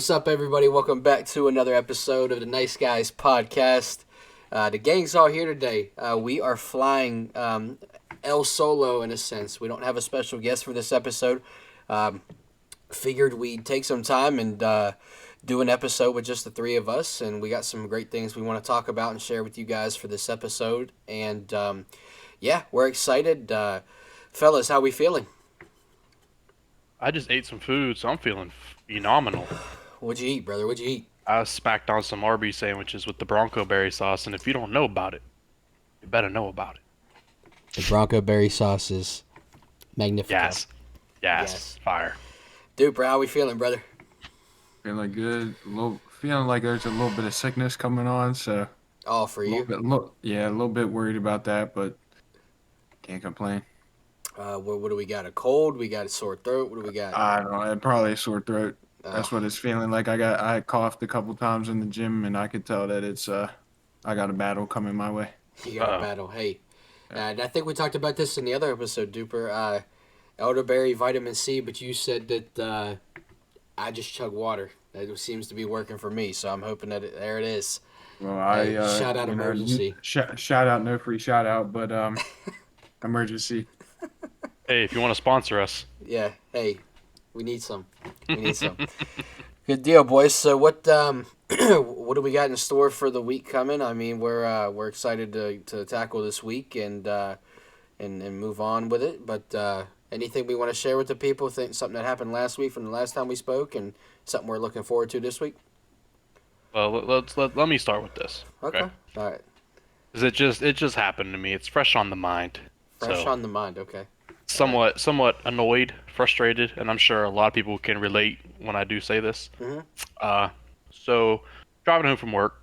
What's up, everybody? Welcome back to another episode of the Nice Guys podcast. The gang's all here today. We are flying El Solo in a sense. We don't have a special guest for this episode. Figured we'd take some time and do an episode with just the three of us, and we got some great things we want to talk about and share with you guys for this episode. And yeah, we're excited. Fellas, how we feeling? I just ate some food, so I'm feeling phenomenal. What'd you eat, brother? What'd you eat? I smacked on some Arby's sandwiches with the Bronco berry sauce, and if you don't know about it, you better know about it. The Bronco berry sauce is magnificent. Yes. Fire. Duper, how we feeling, brother? Feeling good. Feeling like there's a little bit of sickness coming on, so All for you. a little bit worried about that, but can't complain. What do we got? A cold? We got a sore throat? What do we got? I don't know, probably a sore throat. That's what it's feeling like. I coughed a couple times in the gym, and I could tell that it's I got a battle coming my way. You got a battle. Hey, and I think we talked about this in the other episode, Duper. Elderberry, vitamin C, but you said that I just chug water. That seems to be working for me, so I'm hoping that there it is. Well, Hey, shout out emergency. Shout out, no free shout out, but emergency. Hey, if you want to sponsor us. Yeah. Hey, we need some. Good deal, boys. So what what do we got in store for the week coming? I mean, we're excited to tackle this week and move on with it. But anything we want to share with the people? Think something that happened last week from the last time we spoke, and something we're looking forward to this week. Well, let me start with this. Okay. All right. 'Cause it just happened to me. It's fresh on the mind. Fresh So, on the mind. Okay. somewhat annoyed, frustrated, and I'm sure a lot of people can relate when I do say this. Mhm. So driving home from work,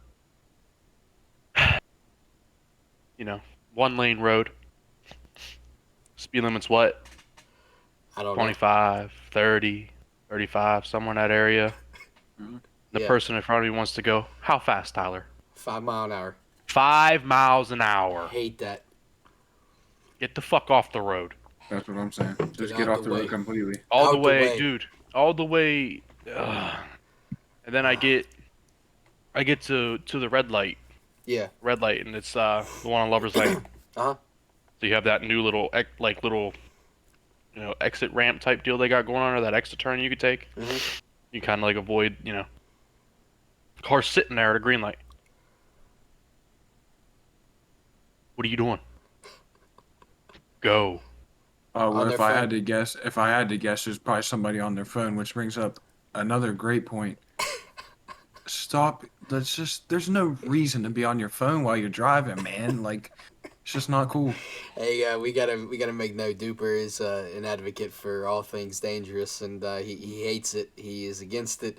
one lane road. Speed limit's what? I don't know. 25, 30, 35, somewhere in that area. The Yeah. person in front of me wants to go, how fast, Tyler? 5 mile an hour. 5 miles an hour. Hate that. Get the fuck off the road. That's what I'm saying. Just Get get out off the the way. road completely. All Out the the way, way. dude. All the way. And then I get to the red light, Yeah. and it's the one on Lover's Lane. Uh-huh. So you have that new little exit ramp type deal they got going on, or that exit turn you could take. Mhm. You kind of like avoid, cars sitting there at a green light. What are you doing? Go. Oh, well, On if their I phone. had to guess, there's probably somebody on their phone, which brings up another great point. Stop. There's no reason to be on your phone while you're driving, man. Like, it's just not cool. Hey, we gotta make note. Duper is an advocate for all things dangerous, and he hates it. He is against it.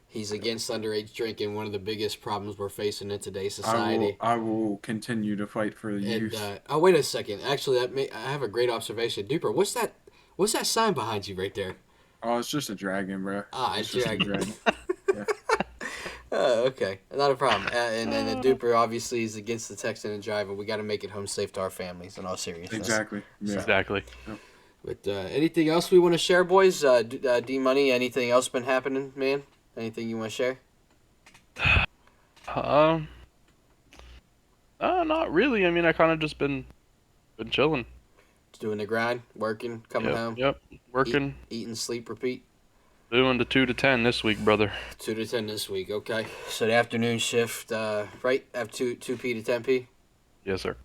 He's against underage drinking. One of the biggest problems we're facing in today's society. I will continue to fight for the And youth. oh, wait a second. Actually, I have a great observation. Duper, what's that? What's that sign behind you right there? Oh, it's just a dragon, bro. Ah, It's a just dragon. Yeah. Okay, not a problem. And then Duper obviously is against the texting and driving. We got to make it home safe to our families. In all seriousness. Exactly. Yeah. Exactly. But anything else we want to share, boys? D Money. Anything else been happening, man? Anything you want to share? Not really. I mean, I kind of just been chilling. Doing the grind, working, coming home, Yep. Working, eating, sleep, repeat. doing the 2 to 10 this week, brother. 2 to 10 this week. Okay. So the afternoon shift, right? Have 2p to 10p. Yes, sir.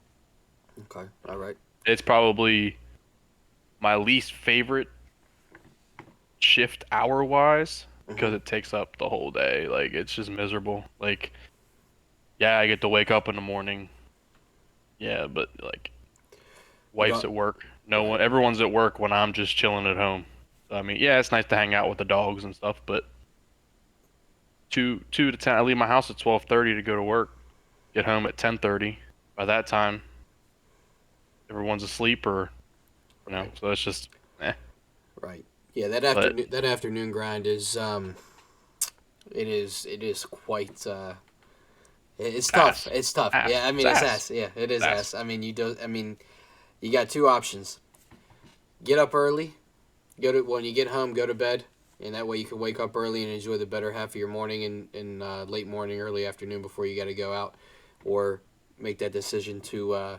Okay. All right. It's probably my least favorite shift hour-wise because it takes up the whole day. Like, it's just miserable. Like, yeah, I get to wake up in the morning. Yeah, but, like, wife's at work. Everyone's at work when I'm just chilling at home. So, I mean, yeah, it's nice to hang out with the dogs and stuff, but 2 to 10, I leave my house at 12:30 to go to work, get home at 10:30. By that time, everyone's asleep so it's just, Right. Yeah, that afternoon grind is it is quite it's tough. Ass. It's tough. Ass. Yeah, I mean It's it's ass. ass. Yeah, it is Ass. ass. I mean you got two options. Get up early, when you get home, go to bed, and that way you can wake up early and enjoy the better half of your morning and late morning, early afternoon before you got to go out, or make that decision to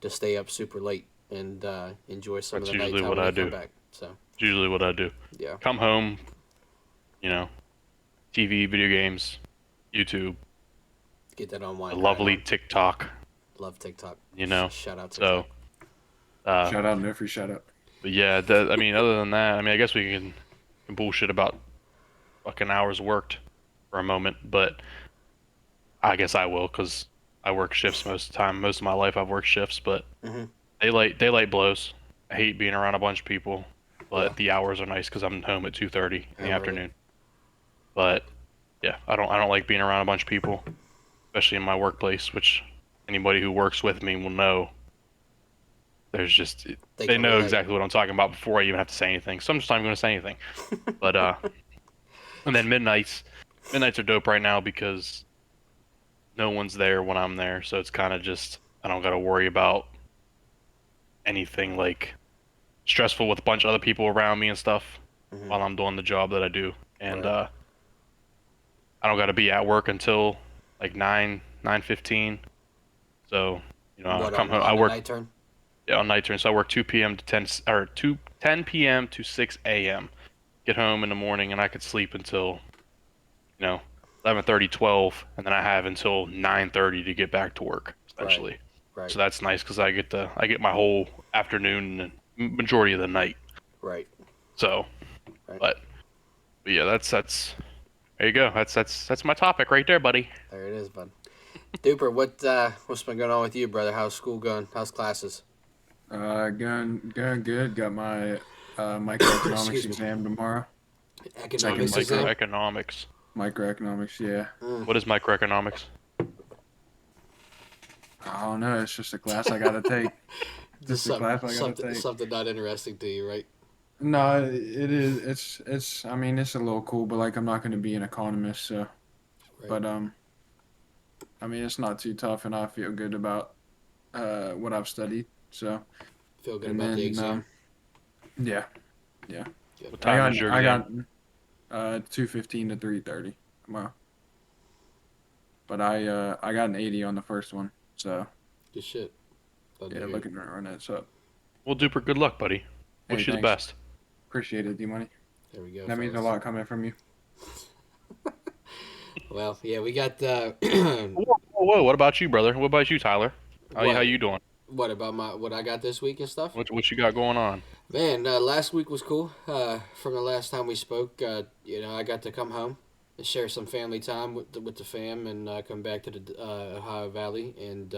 stay up super late and enjoy some of That's the usually nighttime what when I you come do. back. So It's usually what I do. yeah, Come home, TV, video games, YouTube, get that a unwind right lovely on. TikTok, Love TikTok. you know. Shout out So, TikTok. Shout out, no free shout out. but yeah, I mean, other than that, I mean, I guess we can bullshit about fucking hours worked for a moment, but I guess I will because I work shifts most of the time. Most of my life I've worked shifts, but Hmm. daylight blows. I hate being around a bunch of people, but Yeah. the hours are nice because I'm home at 2:30 in the Early. afternoon. But yeah, I don't like being around a bunch of people, especially in my workplace, which anybody who works with me will know. There's just They they can know relate. exactly what I'm talking about before I even have to say anything. So I'm just not even going to say anything. But and then midnights are dope right now because no one's there when I'm there, so it's kind of just I don't got to worry about anything like stressful with a bunch of other people around me and stuff Hmm. while I'm doing the job that I do. And Right. I don't got to be at work until like 9:15. So, I What come on home. I on the work, night turn? yeah, on night turn. So I work 2 p.m. to 10 p.m. to 6 a.m. Get home in the morning and I could sleep until, 11:30, 12, and then I have until 9:30 to get back to work Right. essentially. Right. So that's nice because I get my whole afternoon and majority of the night. Right. So, Right. but yeah, that's there you go. That's my topic right there, buddy. There it is, bud. Duper, what's been going on with you, brother? How's school going? How's classes? Going good. Got my microeconomics Excuse me. exam tomorrow. Second Economics week exam. of Microeconomics. microeconomics. Yeah. Mm. What is microeconomics? I don't know. It's just a class I gotta take. Just Just a class I gotta take. something not interesting to you, right? No, it is. It's. I mean, it's a little cool, but like, I'm not gonna be an economist, so. Right. But I mean, it's not too tough, and I feel good about what I've studied. So, Feel good and about the then exam. yeah, What I time got is your I exam? got 2:15 to 3:30 tomorrow. But I got an 80 on the first one, so Good shit. Glad to yeah, hear it. looking to run that. So, Well, Duper, good luck, buddy. hey, Wish you the thanks. best. Appreciate it, D-Money. There we go. That means a fellas. lot coming from you. Well, yeah, we got. Whoa, what about you, brother? What about you, Tyler? How What? you doing? What about what I got this week and stuff? What you got going on? Man, last week was cool. From the last time we spoke, I got to come home and share some family time with the fam, and come back to the Ohio Valley, and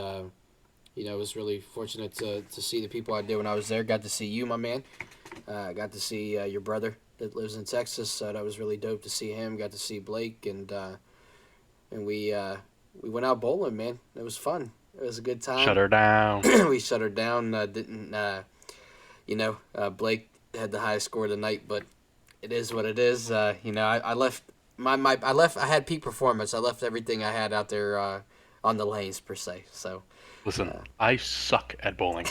was really fortunate to see the people I did when I was there. Got to see you, my man. Got to see your brother that lives in Texas. So that was really dope to see him. Got to see Blake, and we went out bowling, man. It was fun. It was a good time. Shut her down. We shut her down. Didn't Blake had the highest score of the night, but it is what it is. I left I left. I had peak performance. I left everything I had out there on the lanes per se. So Listen, I suck at bowling.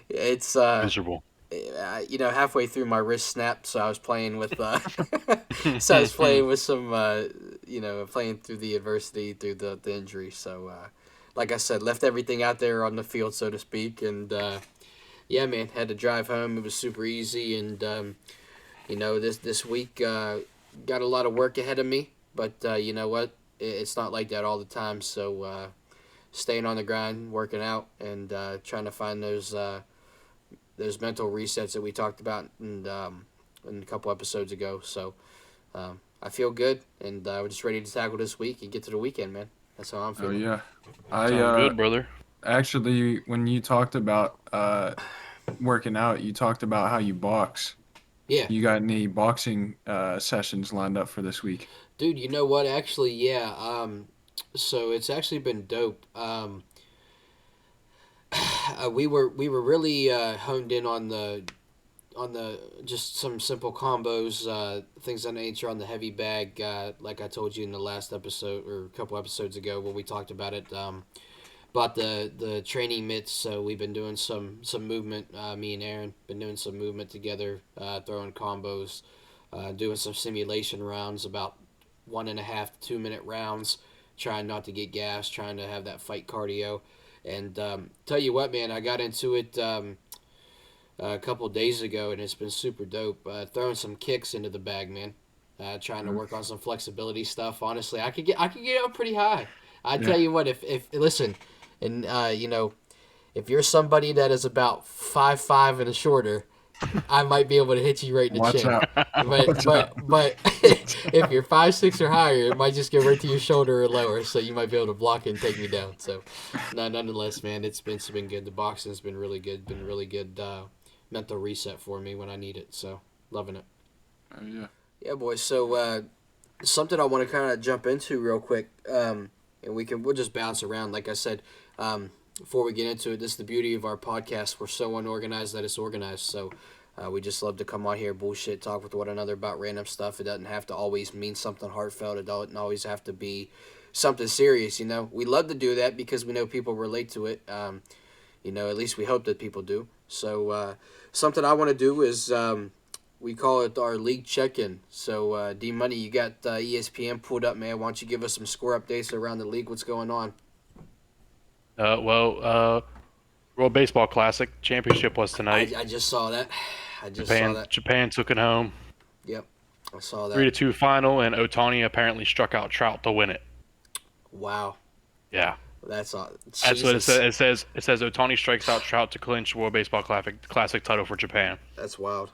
it's Miserable. halfway through my wrist snapped, so I was playing with so I was playing with some playing through the adversity through the injury. So like I said, left everything out there on the field, so to speak, and yeah, man, had to drive home. It was super easy, and this week got a lot of work ahead of me, but you know what? It's not like that all the time. So staying on the grind, working out, and trying to find those mental resets that we talked about in a couple episodes ago. So I feel good, and we're just ready to tackle this week and get to the weekend, man. That's how I'm Oh feeling. yeah, I Sounds good, brother. actually when you talked about working out, you talked about how you box. Yeah, You got any boxing sessions lined up for this week? dude. You know what? Actually, yeah. So it's actually been dope. We were really honed in on the just some simple combos, things of that nature on the heavy bag. Like I told you in the last episode or a couple episodes ago when we talked about it. About the training mitts, so we've been doing some movement. Me and Aaron been doing some movement together, throwing combos doing some simulation rounds, about 1.5 to 2 minute rounds, trying not to get gas, trying to have that fight cardio. And tell you what, man, I got into it a couple days ago, and it's been super dope. Throwing some kicks into the bag, man. Trying to work on some flexibility stuff. Honestly, I could get up pretty high. I Yeah. tell you what, if listen, and if you're somebody that is about 5'5" and shorter, I might be able to hit you right in the Watch chin. out. But Watch but out. but if you're 5'6" or higher, it might just go right to your shoulder or lower, so you might be able to block it and take me down. So, no, nonetheless, man, it's been good. The boxing's been really good. Been really good mental reset for me when I need it. So, loving it. Yeah. Yeah, boys. So something I want to kind of jump into real quick, and we'll just bounce around. Like I said, before we get into it, this is the beauty of our podcast. We're so unorganized that it's organized. So we just love to come on here, bullshit, talk with one another about random stuff. It doesn't have to always mean something heartfelt. It doesn't always have to be something serious. We love to do that because we know people relate to it. At least we hope that people do. So something I want to do is. We call it our league check-in. So, D Money, you got ESPN pulled up, man. Why don't you give us some score updates around the league? What's going on? World Baseball Classic championship was tonight. I just saw that. I just saw that. Japan took it home. Yep, I saw that. 3-2 final, and Otani apparently struck out Trout to win it. Wow, Yeah, that's all. that's what it says. It says Otani strikes out Trout to clinch World Baseball Classic title for Japan. That's wild.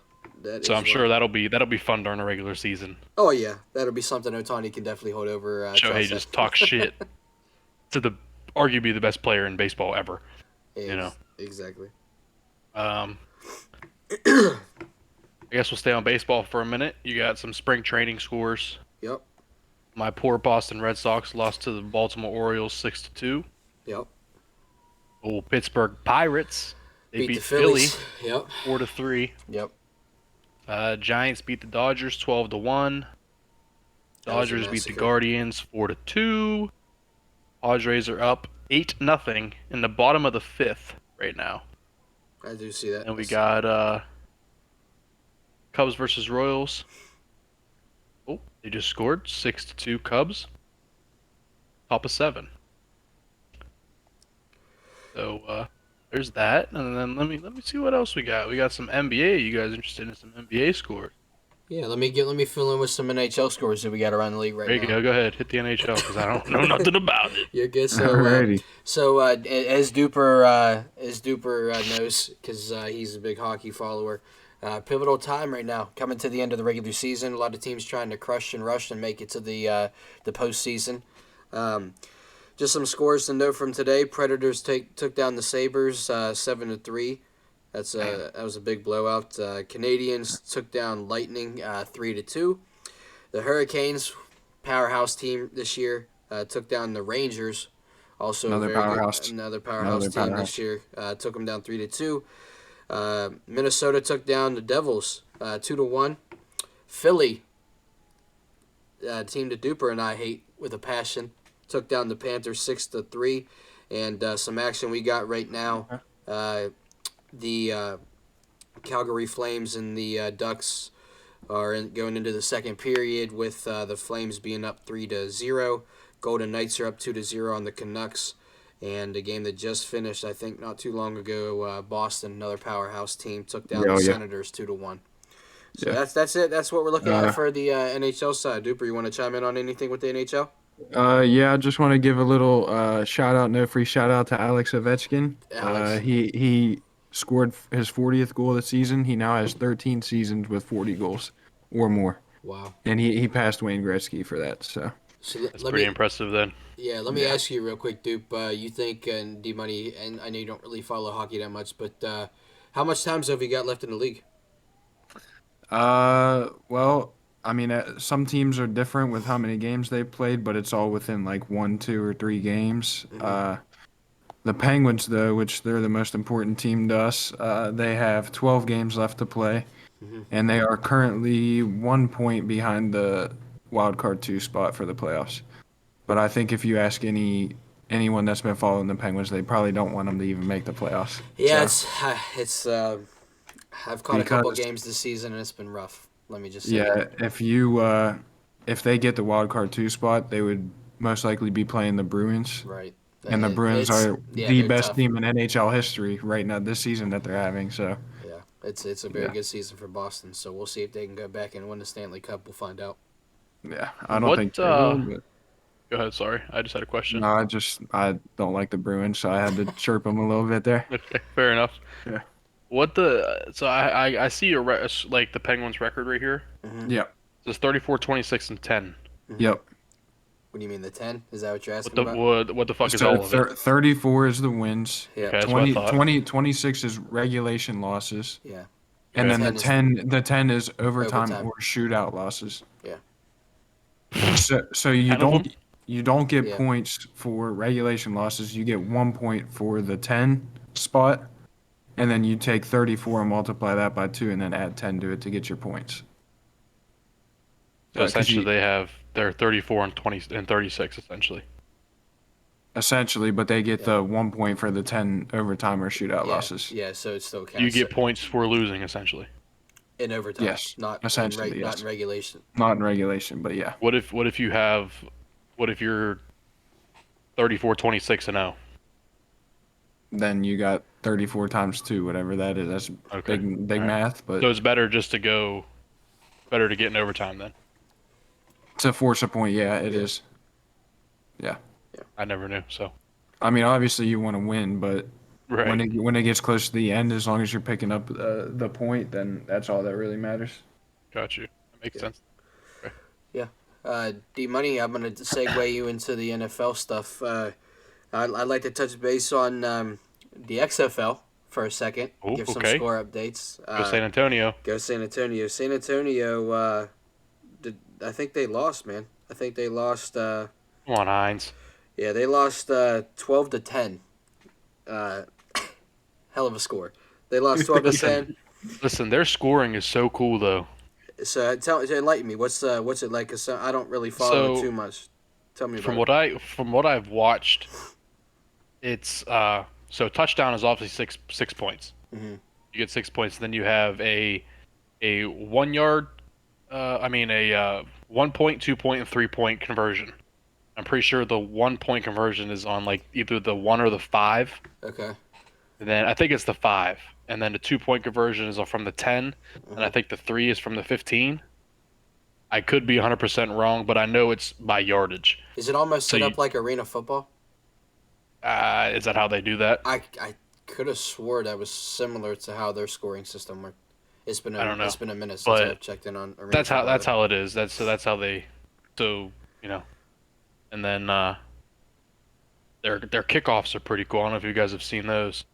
So I'm sure that'll be fun during the regular season. Oh yeah, that'll be something Otani can definitely hold over. Shohei just talks shit to the arguably the best player in baseball ever. Exactly. I guess we'll stay on baseball for a minute. You got some spring training scores. Yep. My poor Boston Red Sox lost to the Baltimore Orioles 6-2. Yep. Oh, Pittsburgh Pirates. They beat the Philly Phillies. Yep. 4-3. Yep. Giants beat the Dodgers 12-1. Dodgers beat the massacre. Guardians 4-2. Padres are up 8-0 in the bottom of the fifth right now. I do see that. And we got Cubs versus Royals. Oh, they just scored 6-2 Cubs. Top of 7. So there's that, and then let me see what else we got. We got some NBA. You guys interested in some NBA scores? Yeah, let me fill in with some NHL scores that we got around the league right There now. you go. Go ahead, hit the NHL because I don't know nothing about it. You're good. So, Alrighty. As Duper knows, because he's a big hockey follower, pivotal time right now, coming to the end of the regular season. A lot of teams trying to crush and rush and make it to the postseason. Just some scores to note from today. Predators took down the Sabres 7-3. That was a big blowout. Canadians took down Lightning 3-2. The Hurricanes, powerhouse team this year, took down the Rangers. Also Another powerhouse. Another powerhouse team this year. Took them down 3-2. Minnesota took down the Devils 2-1. Philly, team that Duper and I hate with a passion, took down the Panthers 6-3. And some action we got right now. The Calgary Flames and the Ducks are going into the second period with the Flames being up 3-0. Golden Knights are up 2-0 on the Canucks. And a game that just finished, I think, not too long ago, Boston, another powerhouse team, took down the Senators 2-1. So that's it. That's what we're looking at for the NHL side. Duper, you want to chime in on anything with the NHL? I just want to give a little shout out, no free shout out to Alex Ovechkin. Alex. He scored his 40th goal of the season. He now has 13 seasons with 40 goals or more. Wow. And he passed Wayne Gretzky for that. So That's pretty impressive then. Yeah, let me ask you real quick, Dupe. You think, and D-Money, and I know you don't really follow hockey that much, but how much time have you got left in the league? well, I mean, some teams are different with how many games they've played, but it's all within like 1, 2, or 3 games. Mm-hmm. The Penguins, though, which they're the most important team to us, they have 12 games left to play, and they are currently 1 point behind the wild card 2 spot for the playoffs. But I think if you ask anyone that's been following the Penguins, they probably don't want them to even make the playoffs. Yeah, So, it's I've caught a couple games this season and it's been rough. Let me just say Yeah, that. if they get the wild card 2 spot, they would most likely be playing the Bruins. Right. And the Bruins It's are yeah, the they're best tough. team in NHL history right now this season that they're having. So Yeah, it's a very yeah, good season for Boston. So we'll see if they can go back and win the Stanley Cup. We'll find out. yeah. I don't What? think they will, but Go ahead. Sorry, I just had a question. no, I don't like the Bruins, so I had to chirp them a little bit there. Okay, fair enough. Yeah. What the? So I see your like the Penguins record right here. Mm-hmm. Yep. It says 34, 26, and 10. Mm-hmm. Yep. What do you mean the 10? Is that what you're What asking the about? what the fuck is So all of it? 34 is the wins. Yeah. Okay, that's what I thought. 26 is regulation losses. Yeah. And Okay. then 10 is overtime Overtime. or shootout losses. Yeah. So Ten of them. you don't get Yeah. points for regulation losses. You get 1 point for the 10 spot, and then you take 34 and multiply that by 2, and then add 10 to it to get your points. So 'Cause essentially, they're 34 and 20 and 36 essentially. essentially, but they get Yeah. the 1 point for the 10 overtime or shootout Yeah. losses. Yeah. So it still counts. You get points for losing essentially. in overtime. Yes, Not essentially, not yes. in regulation. Not in regulation, but yeah. What if you're 34, 26 and 0? Then you got 34 times 2, whatever that is. That's Okay. big All right. math, but So it's better just to get in overtime then. to force a point, yeah, it Yeah. is. Yeah. I never knew. So I mean, obviously you want to win, but right. when it gets close to the end, as long as you're picking up the point, then that's all that really matters. Got you. That makes Yeah. sense. D Money, I'm gonna segue you into the NFL stuff. I'd like to touch base on the XFL for a second. Oh, give some okay. score updates. Go San Antonio. Go San Antonio. San Antonio. I think they lost, man. I think they lost. Come on, Hines. Yeah, they lost 12-10. Hell of a score. They lost 12-10. Listen, their scoring is so cool though. So enlighten me. What's it like? 'Cause I don't really follow it So, too much. Tell me From about it. from what I've watched, it's so touchdown is obviously six points. Mhm. You get 6 points, then you have a 1 yard, a 1 point, 2 point, and 3 point conversion. I'm pretty sure the 1 point conversion is on like either the 1 or the 5. Okay. And then I think it's the 5. And then the 2 point conversion is from the 10. And I Mhm. think the 3 is from the 15. I could be 100% wrong, but I know it's by yardage. Is it almost So set you- up like arena football? Is that how they do that? I could have swore that was similar to how their scoring system worked. I don't know. It's been a minute since But I've checked in on arena That's football. how it is. That's how they. So you know, and then their kickoffs are pretty cool. I don't know if you guys have seen those.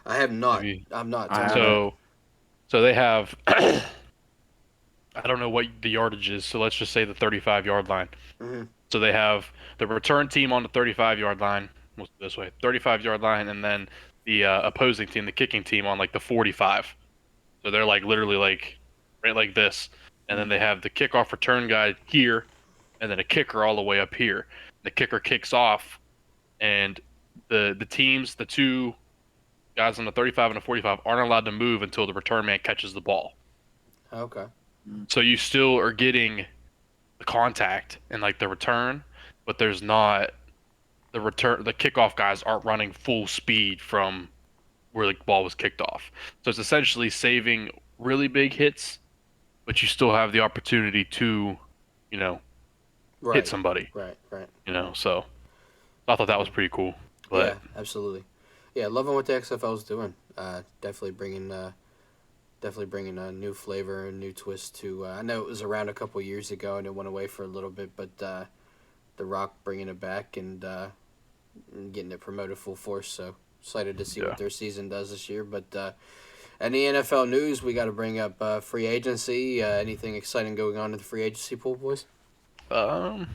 I have not. Maybe. I'm not. I Tell me about it. So they have. I don't know what the yardage is. So let's just say the 35-yard line. Mhm. So they have the return team on the 35-yard line. Let's do it this way: 35-yard line, and then the opposing team, the kicking team, on like the 45. So they're like literally like right like this, and then they have the kickoff return guy here, and then a kicker all the way up here. The kicker kicks off, and the two guys on the 35 and the 45 aren't allowed to move until the return man catches the ball. Okay. So you still are getting the contact and like the return, but there's not the return. The kickoff guys aren't running full speed from where the ball was kicked off. So it's essentially saving really big hits, but you still have the opportunity to, Right. hit somebody. Right. Right. So I thought that was pretty cool. But Yeah. Absolutely. Yeah. Loving what the XFL is doing. Definitely bringing a new flavor and new twist to. I know it was around a couple years ago and it went away for a little bit, but The Rock bringing it back and getting it promoted full force. So excited to see Yeah. what their season does this year. But any NFL news, we got to bring up free agency. Anything exciting going on in the free agency pool, boys? let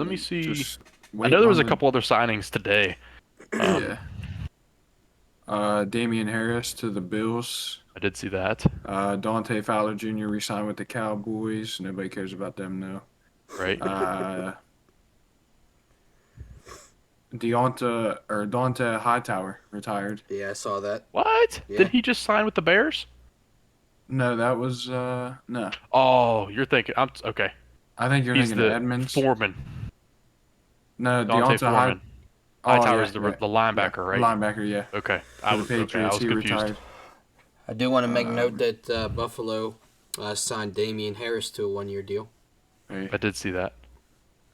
me see. Just I wait know there was a on couple other signings today. Yeah. Damian Harris to the Bills. I did see that. Dante Fowler Jr. re-signed with the Cowboys. Nobody cares about them now. Right. Dante Hightower retired. Yeah, I saw that. What? Yeah. Did he just sign with the Bears? No, that was no. Oh, you're thinking. Okay. I think you're He's thinking of the Edmonds. foreman, No, Dante Deonta High. Foreman. Oh Hightower's yeah, the yeah, the yeah. linebacker, right? Linebacker, yeah. Okay. For the I Patriots, was he confused. retired. I do want to make note Um, that Buffalo signed Damian Harris to a 1-year deal. Hey, I did see that.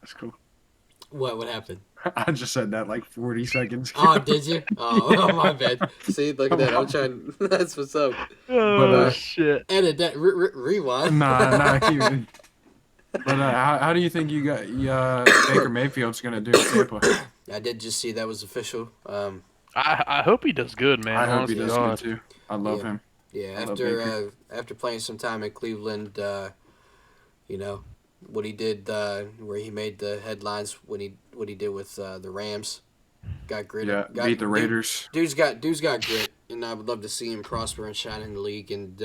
that's cool. What happened? I just said that like 40 seconds Oh, ago. did you? Oh, my bad. See, look at that. I'm trying. That's what's up. But Oh shit. Edit that. Rewind. nah, keep it. But how do you think Baker Mayfield's gonna do in Tampa? I did just see that was official. I hope he does good, man. I hope he Honest to does good God. too. I love Yeah. him. Yeah, I love Baker. after playing some time in Cleveland, you know what he did, where he made the headlines when what he did with the Rams, got grit. Yeah, beat the Raiders. Dude's got grit, and I would love to see him prosper and shine in the league. And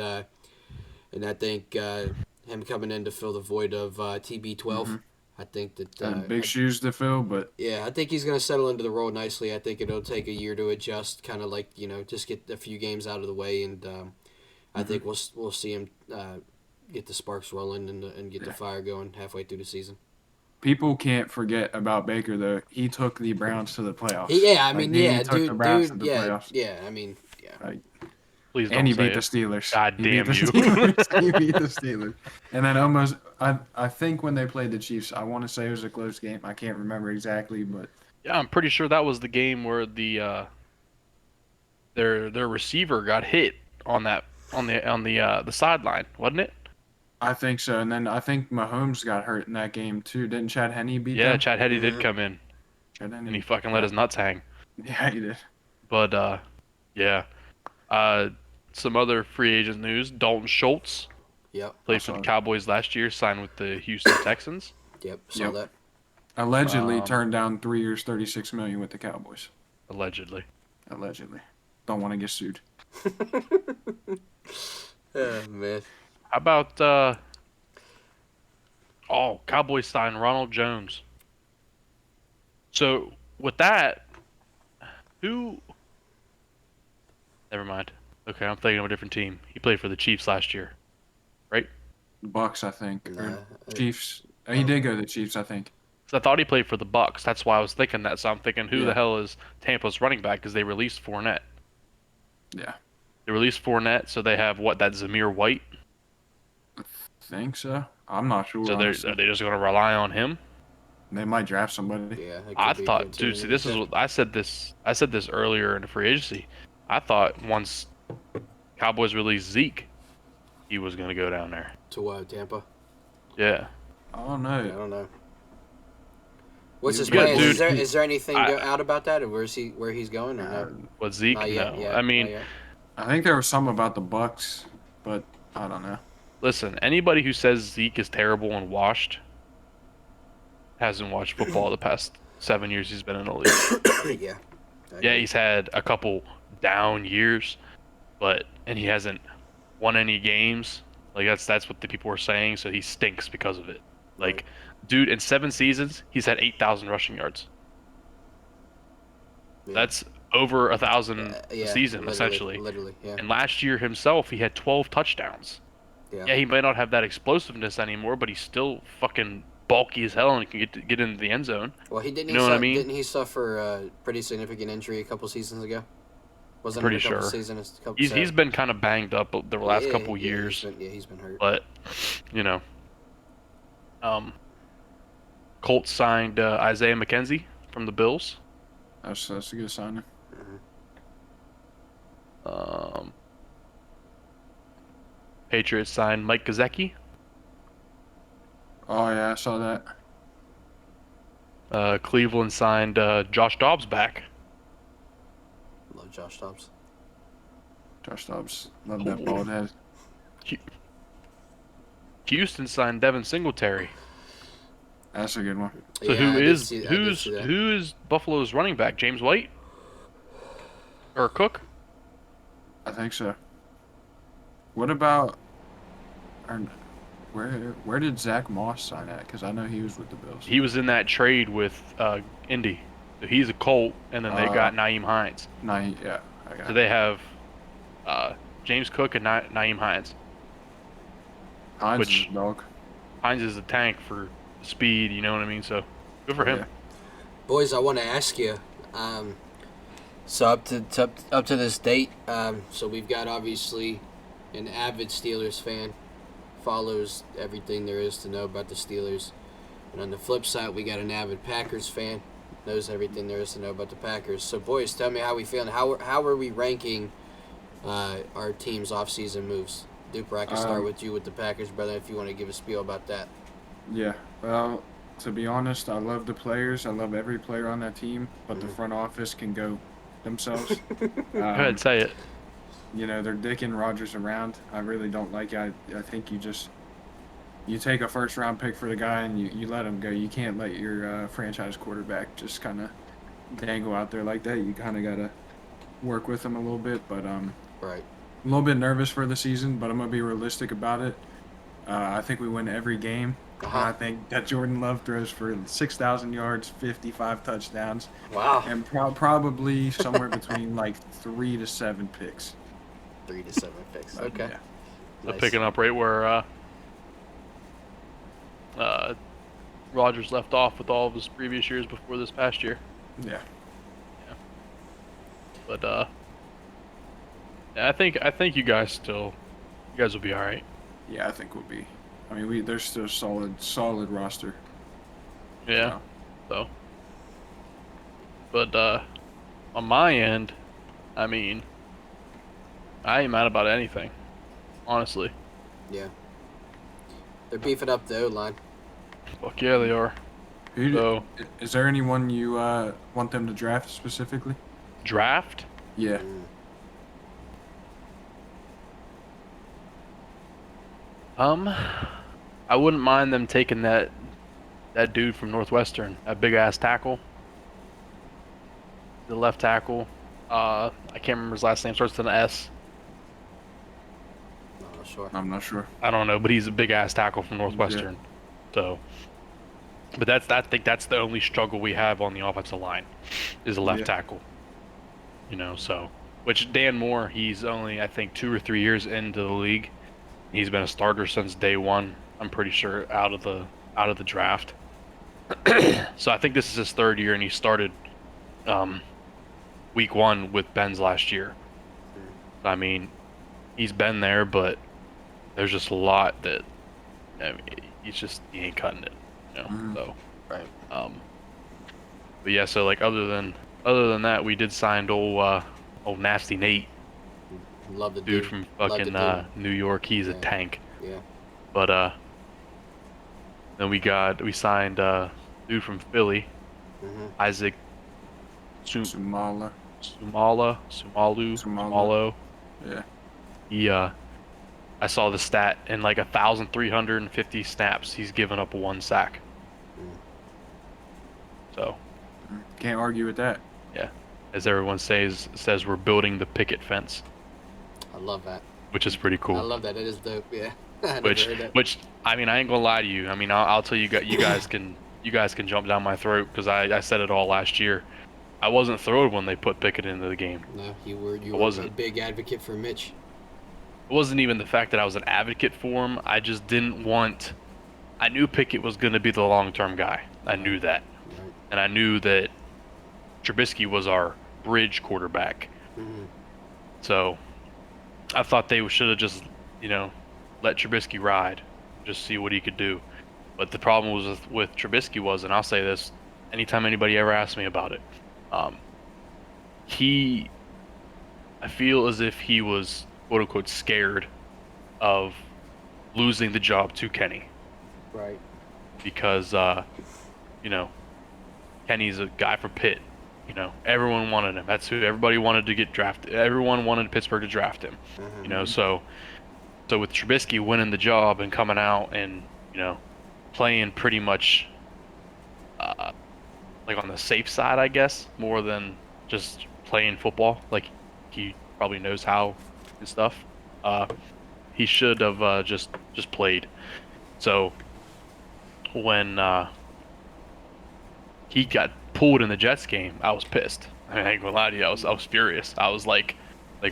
I think him coming in to fill the void of TB12. Mhm. I think that And big shoes to fill, but yeah, I think he's going to settle into the role nicely. I think it'll take a year to adjust, kind of like just get a few games out of the way, and I think we'll see him get the sparks rolling and get the fire going halfway through the season. people can't forget about Baker though. He took the Browns to the playoffs. Yeah, I Like, mean, he took the Browns to the yeah, playoffs. yeah. I mean, yeah. Like, Please don't and he say beat the it. Steelers. God He beat damn the you. Steelers. He beat the Steelers. And then almost, I think when they played the Chiefs, I want to say it was a close game. I can't remember exactly, but Yeah, I'm pretty sure that was the game where their receiver got hit on the sideline, wasn't it? I think so. And then I think Mahomes got hurt in that game too. Didn't Chad Henne beat Yeah, them? Chad Henne did Mhm. come in Chad Henne. and he fucking let his nuts hang. Yeah, he did. But yeah. Some other free agent news: Dalton Schultz Yep, played for the saw that. Cowboys last year, signed with the Houston Texans. yep. Saw Yep. that. Allegedly Um, turned down 3 years, 36 million with the Cowboys. Allegedly. Allegedly. Don't want to get sued. Oh man. How about Cowboys signed Ronald Jones. So with that, who? Never mind. Okay, I'm thinking of a different team. He played for the Chiefs last year, right? Bucks, I think. Nah, Or Chiefs. He did go to the Chiefs, I think. So I thought he played for the Bucks. That's why I was thinking that. So I'm thinking, who Yeah. the hell is Tampa's running back? Because they released Fournette. Yeah. They released Fournette, so they have that Zamir White. Think so. I'm not sure. So are they just going to rely on him? They might draft somebody. yeah. it could I be a thought, good team dude. See, to this is draft. what I said. I said this earlier in the free agency. I thought once Cowboys released Zeke, he was going to go down there. to Tampa. Yeah. I don't I know. don't know. What's his Yeah, plans? dude. Is there anything I- out about that, or where he's going, or Uh, no? What Zeke? Not yet. No. Yeah, I mean, not yet. I think there was some about the Bucks, but I don't know. listen. Anybody who says Zeke is terrible and washed hasn't watched football the past 7 years he's been in the league. yeah. I Yeah, agree. he's had a couple down years, and he hasn't won any games. Like that's what the people were saying. So he stinks because of it. Like, dude, in 7 seasons, he's had 8,000 rushing yards. Yeah. That's over 1,000 a yeah, season, literally, essentially. Literally, yeah. And last year himself, he had 12 touchdowns. Yeah. Yeah, he might not have that explosiveness anymore, but he's still fucking bulky as hell and can get into the end zone. Well, You know what I mean? Didn't he suffer a pretty significant injury a couple seasons ago? Wasn't Pretty it a couple sure. seasons? He's been kind of banged up the last couple yeah, years. He's been hurt. But Colts signed Isaiah McKenzie from the Bills. That's a good signing. Patriots signed Mike Gesicki. Oh yeah, I saw that. Cleveland signed Josh Dobbs back. Love Josh Dobbs. Josh Dobbs. Love that bald head. Houston signed Devin Singletary. That's a good one. So Yeah, I who did is see- I did see that. who is Buffalo's running back? James White or Cook? I think so. What about? Where did Zach Moss sign at? Because I know he was with the Bills. He was in that trade with Indy. So he's a Colt, and then they got Naeem Hines. No, yeah, I got So it. they have James Cook and Naeem Hines. Hines Which- is a dog. Hines is a tank for speed, you know what I mean? So good for him. Yeah. Boys, I want to ask you. So up to this date, so we've got obviously an avid Steelers fan, follows everything there is to know about the Steelers, and on the flip side, we got an avid Packers fan, knows everything there is to know about the Packers. So boys, tell me how we feeling. How are we ranking our team's off-season moves? Duper, I can start with you with the Packers, brother, if you want to give a spiel about that. Yeah. Well, to be honest, I love the players. I love every player on that team, but the Mhm. front office can go themselves. Go ahead, say it. You know, they're dicking Rodgers around. I really don't like it. I think you take a first round pick for the guy and you let him go. You can't let your franchise quarterback just kind of dangle out there like that. You kind of got to work with him a little bit. But Right. a little bit nervous for the season, but I'm going to be realistic about it. I think we win every game. Uh-huh. I think that Jordan Love throws for 6,000 yards, 55 touchdowns, Wow. and probably somewhere between like 3 to 7 picks. 3 to 7 picks. But, Okay. yeah. So Nice. picking up right where Rodgers left off with all of his previous years before this past year. Yeah. But yeah, I think you guys will be all right. Yeah, I think we'll be. I mean, there's still a solid roster. Yeah. So. But on my end, I mean, I ain't mad about anything, honestly. Yeah. They're beefing up the O-line. Fuck yeah, they are. So Is there anyone you want them to draft specifically? draft. Yeah. I wouldn't mind them taking that dude from Northwestern, that big ass tackle, the left tackle. I can't remember his last name. Starts with an S. Not sure. I'm not sure. I don't know, but he's a big ass tackle from Northwestern. So, but I think that's the only struggle we have on the offensive line, is a left Yeah. tackle. You know, so which Dan Moore, he's only I think 2 or 3 years into the league. He's been a starter since day one. I'm pretty sure out of the draft. So I think this is his 3rd year, and he started week 1 with Ben's last year. I mean, he's been there, but there's just a lot that I mean, he ain't cutting it, you know. Mhm. So, Right. but yeah, so like other than that, we did sign old Nasty Nate, Love the dude dude. from Love the fucking dude. New York. He's a Yeah. tank. Yeah. But then we signed dude from Philly, Mm-hmm. Isaac Sumala. Sumalo. Yeah. He I saw the stat in like 1,350 snaps he's given up 1 sack. Mm. So, Can't argue with that. as everyone says we're building the picket fence, I love that. which is pretty I cool. love that. It is dope. Yeah. I never heard that. Which I mean, I ain't gonna lie to you. I mean, I'll tell you guys can jump down my throat because I said it all last year. I wasn't thrilled when they put Pickett into the game. No, you were wasn't. a big advocate for Mitch. It wasn't even the fact that I was an advocate for him. I just didn't want. I knew Pickett was going to be the long-term guy. I knew that, Right. and I knew that Trubisky was our bridge quarterback. Mm-hmm. So I thought they should have just, let Trubisky ride, just see what he could do. But the problem was with Trubisky was, and I'll say this, anytime anybody ever asks me about it, I feel as if he was quote unquote scared of losing the job to Kenny Right. because, Kenny's a guy from Pitt. Everyone wanted him. That's who everybody wanted to get drafted. Everyone wanted Pittsburgh to draft him. Mm-hmm. So with Trubisky winning the job and coming out and playing pretty much like on the safe side, I guess, more than just playing football. Like he probably knows how and stuff. He should have just played. So when he got pulled in the Jets game, I was pissed. I ain't gonna lie to you, I was furious. I was like,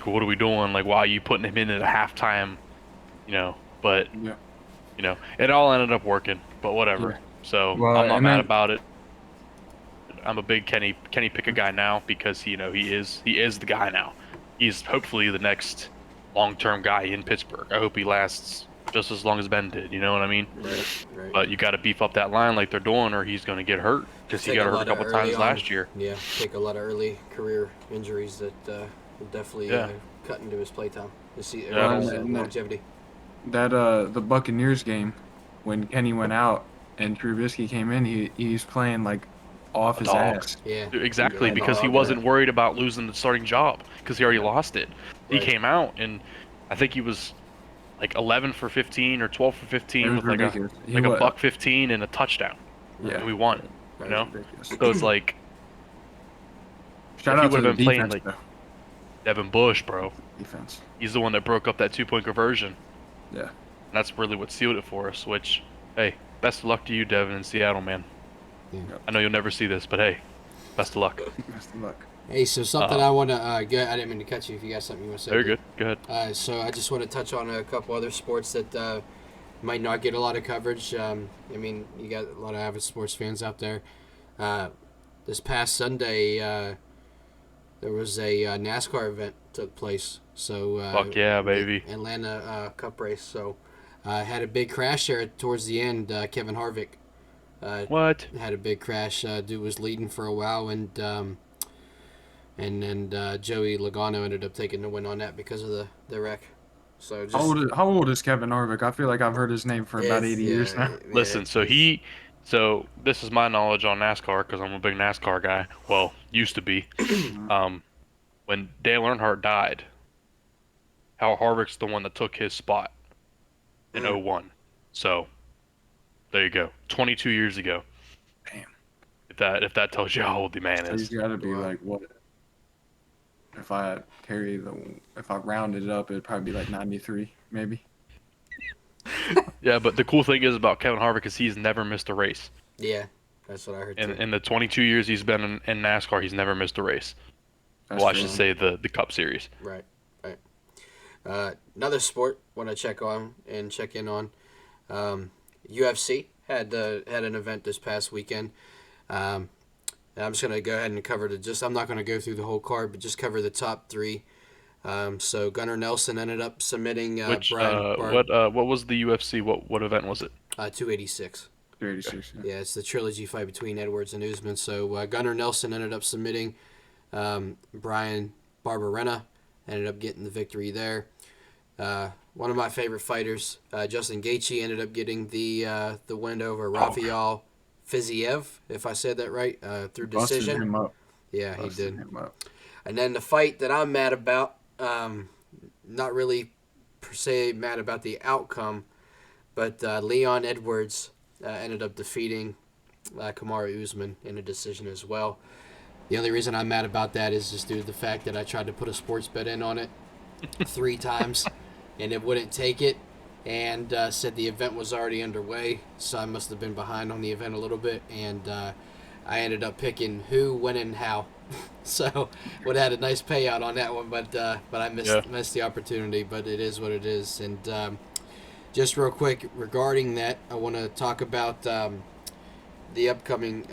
what are we doing? Like, why are you putting him in at a halftime? But Yeah. it all ended up working, but whatever. So Well, I'm not and mad then about it. I'm a big Kenny Pickett guy now because he is the guy now. He's hopefully the next long-term guy in Pittsburgh. I hope he lasts just as long as Ben did. You know what I mean? Right, right. But you got to beef up that line like they're doing, or he's going to get hurt because he Take got a hurt a lot of couple early times on, last year. yeah, take a lot of early career injuries that will definitely Yeah. cut into his playtime. You see, Yeah, Well, his and longevity. that the Buccaneers game when Kenny went out and Trubisky came in, he's playing like off A his dog. ass. Yeah, Exactly, yeah, because he dog, wasn't worried about losing the starting job because he already lost it. He Right. came out and I think he was like 11 for 15 or 12 for It 15 was with like a ridiculous. He like a was, buck 15 and a touchdown, yeah, and we won. Right. You know, ridiculous. so it's like Shout if he out to would the have been playing defense, like though. Devin Bush, bro, Defense. he's the one that broke up that 2-point conversion. Yeah. And that's really what sealed it for us. Which, hey, best of luck to you, Devin, in Seattle, man. Yeah. I know you'll never see this, but hey, best of luck. Best of luck. Hey, so something I want to go. I didn't mean to cut you. If you got something you want to say, Very good. Go ahead. So I just want to touch on a couple other sports that might not get a lot of coverage. I mean, you got a lot of avid sports fans out there. This past Sunday, there was a NASCAR event took place. So Fuck yeah, baby. Atlanta Cup race. So had a big crash there towards the end. Kevin Harvick What? had a big crash. Dude was leading for a while, and then Joey Logano ended up taking the win on that because of the wreck. So just How old is Kevin Harvick? I feel like I've heard his name for about 80 years now. Listen, so this is my knowledge on NASCAR because I'm a big NASCAR guy. Well, used to be. When Dale Earnhardt died, Hal Harvick's the one that took his spot in '01. So there you go. 22 years ago. Damn. If that tells you how old the man He's is. got to be Wow. like what? If I rounded it up, it'd probably be like 93, maybe. Yeah, but the cool thing is about Kevin Harvick is he's never missed a race. Yeah, that's what I heard too. In the 22 years he's been in NASCAR, he's never missed a race. That's Well, I true. should say the Cup Series. Right. Another sport want to check in on. UFC had an event this past weekend. I'm just gonna go ahead and cover I'm not gonna go through the whole card, but just cover the top three. So Gunnar Nelson ended up submitting Brian what was the UFC? What event was it? 286. 36. Yeah. Yeah, it's the trilogy fight between Edwards and Usman. So Gunnar Nelson ended up submitting Brian Barberena, ended up getting the victory there. One of my favorite fighters, Justin Gaethje, ended up getting the win over Rafael Fiziev, if I said that right, through Busted decision. him up. Yeah, he Busted did. him up. And then the fight that I'm mad about, not really per se mad about the outcome, but Leon Edwards ended up defeating Kamaru Usman in a decision as well. The only reason I'm mad about that is just due to the fact that I tried to put a sports bet in on it 3 times, and it wouldn't take it, and said the event was already underway, so I must have been behind on the event a little bit, and I ended up picking who, when, and how. So would have had a nice payout on that one, but I missed the opportunity. But it is what it is. And just real quick regarding that, I want to talk about the upcoming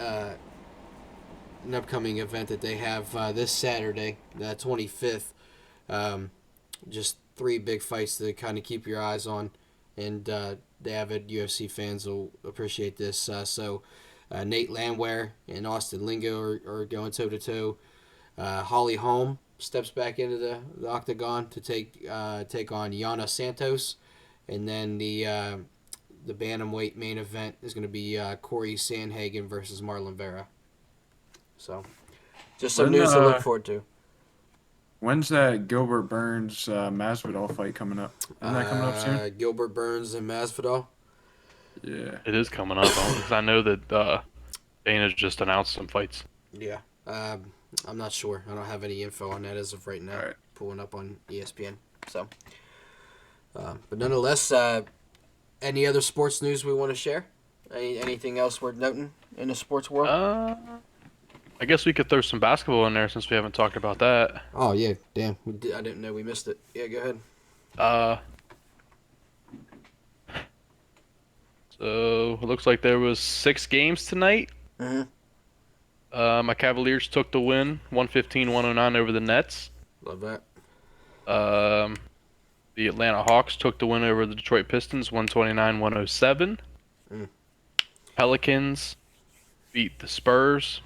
event that they have this Saturday, the 25th. Just 3 big fights to kind of keep your eyes on, and the avid UFC fans will appreciate this. So Nate Landwehr and Austin Lingo are going toe-to-toe. Holly Holm steps back into the octagon to take on Yana Santos. And then the bantamweight main event is going to be Corey Sandhagen versus Marlon Vera. So, just some news to look forward to. When's that Gilbert Burns Masvidal fight coming up? Isn't that coming up soon? Gilbert Burns and Masvidal. Yeah. It is coming up because I know that Dana's just announced some fights. Yeah. I'm not sure. I don't have any info on that as of right now. All right. Pulling up on ESPN. So, but nonetheless, any other sports news we want to share? Anything else worth noting in the sports world? I guess we could throw some basketball in there since we haven't talked about that. Oh yeah, damn. I didn't know we missed it. Yeah, go ahead. So it looks like there was 6 games tonight. Mhm. My Cavaliers took the win, 115-109 over the Nets. Love that. Um, the Atlanta Hawks took the win over the Detroit Pistons, 129-107. Mm. Pelicans beat the Spurs,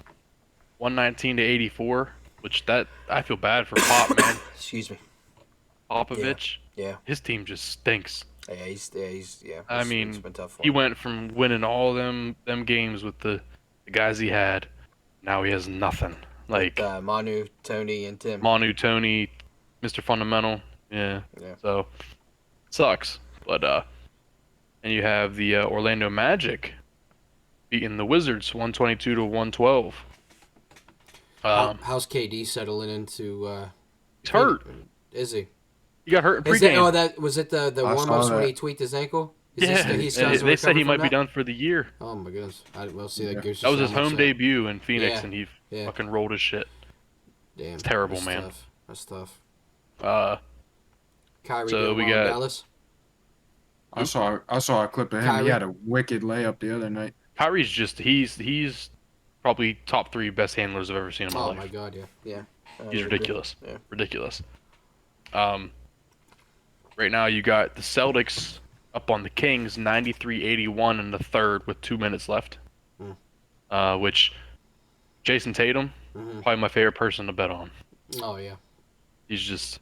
119-84. Which that I feel bad for Pop, man. Excuse me. Popovich, Yeah. his team just stinks. Yeah. I It's mean, been tough for he him. went from winning all them games with the guys he had. Now he has nothing. Like With, Manu, Tony, and Tim. Manu, Tony, Mr. Fundamental. Yeah. Yeah. So sucks. But and you have the Orlando Magic beating the Wizards 122-112. How's KD settling into? He's hurt. Is he? He got hurt in Is it? pregame. Oh, that was it. The I warm saw ups when that. he tweaked his ankle. Yeah, He still hasn't they said he recovered might from be that? done for the year. Oh my goodness! We'll see. Yeah. That gives That was you his so much, home debut in Phoenix, yeah, and he yeah. fucking rolled his shit. Damn, It's terrible, that's man. Tough. That's tough. Kyrie So doing we well in got- Dallas. I saw a clip of him. Kyrie? He had a wicked layup the other night. Kyrie's just he's probably top 3 best handlers I've ever seen in my Oh life. my god, yeah. He's I agree. ridiculous. Yeah. Ridiculous. Right now you got the Celtics up on the Kings 93-81 in the third with 2 minutes left. Which Jason Tatum, Mhm. probably my favorite person to bet on. Oh yeah. He's just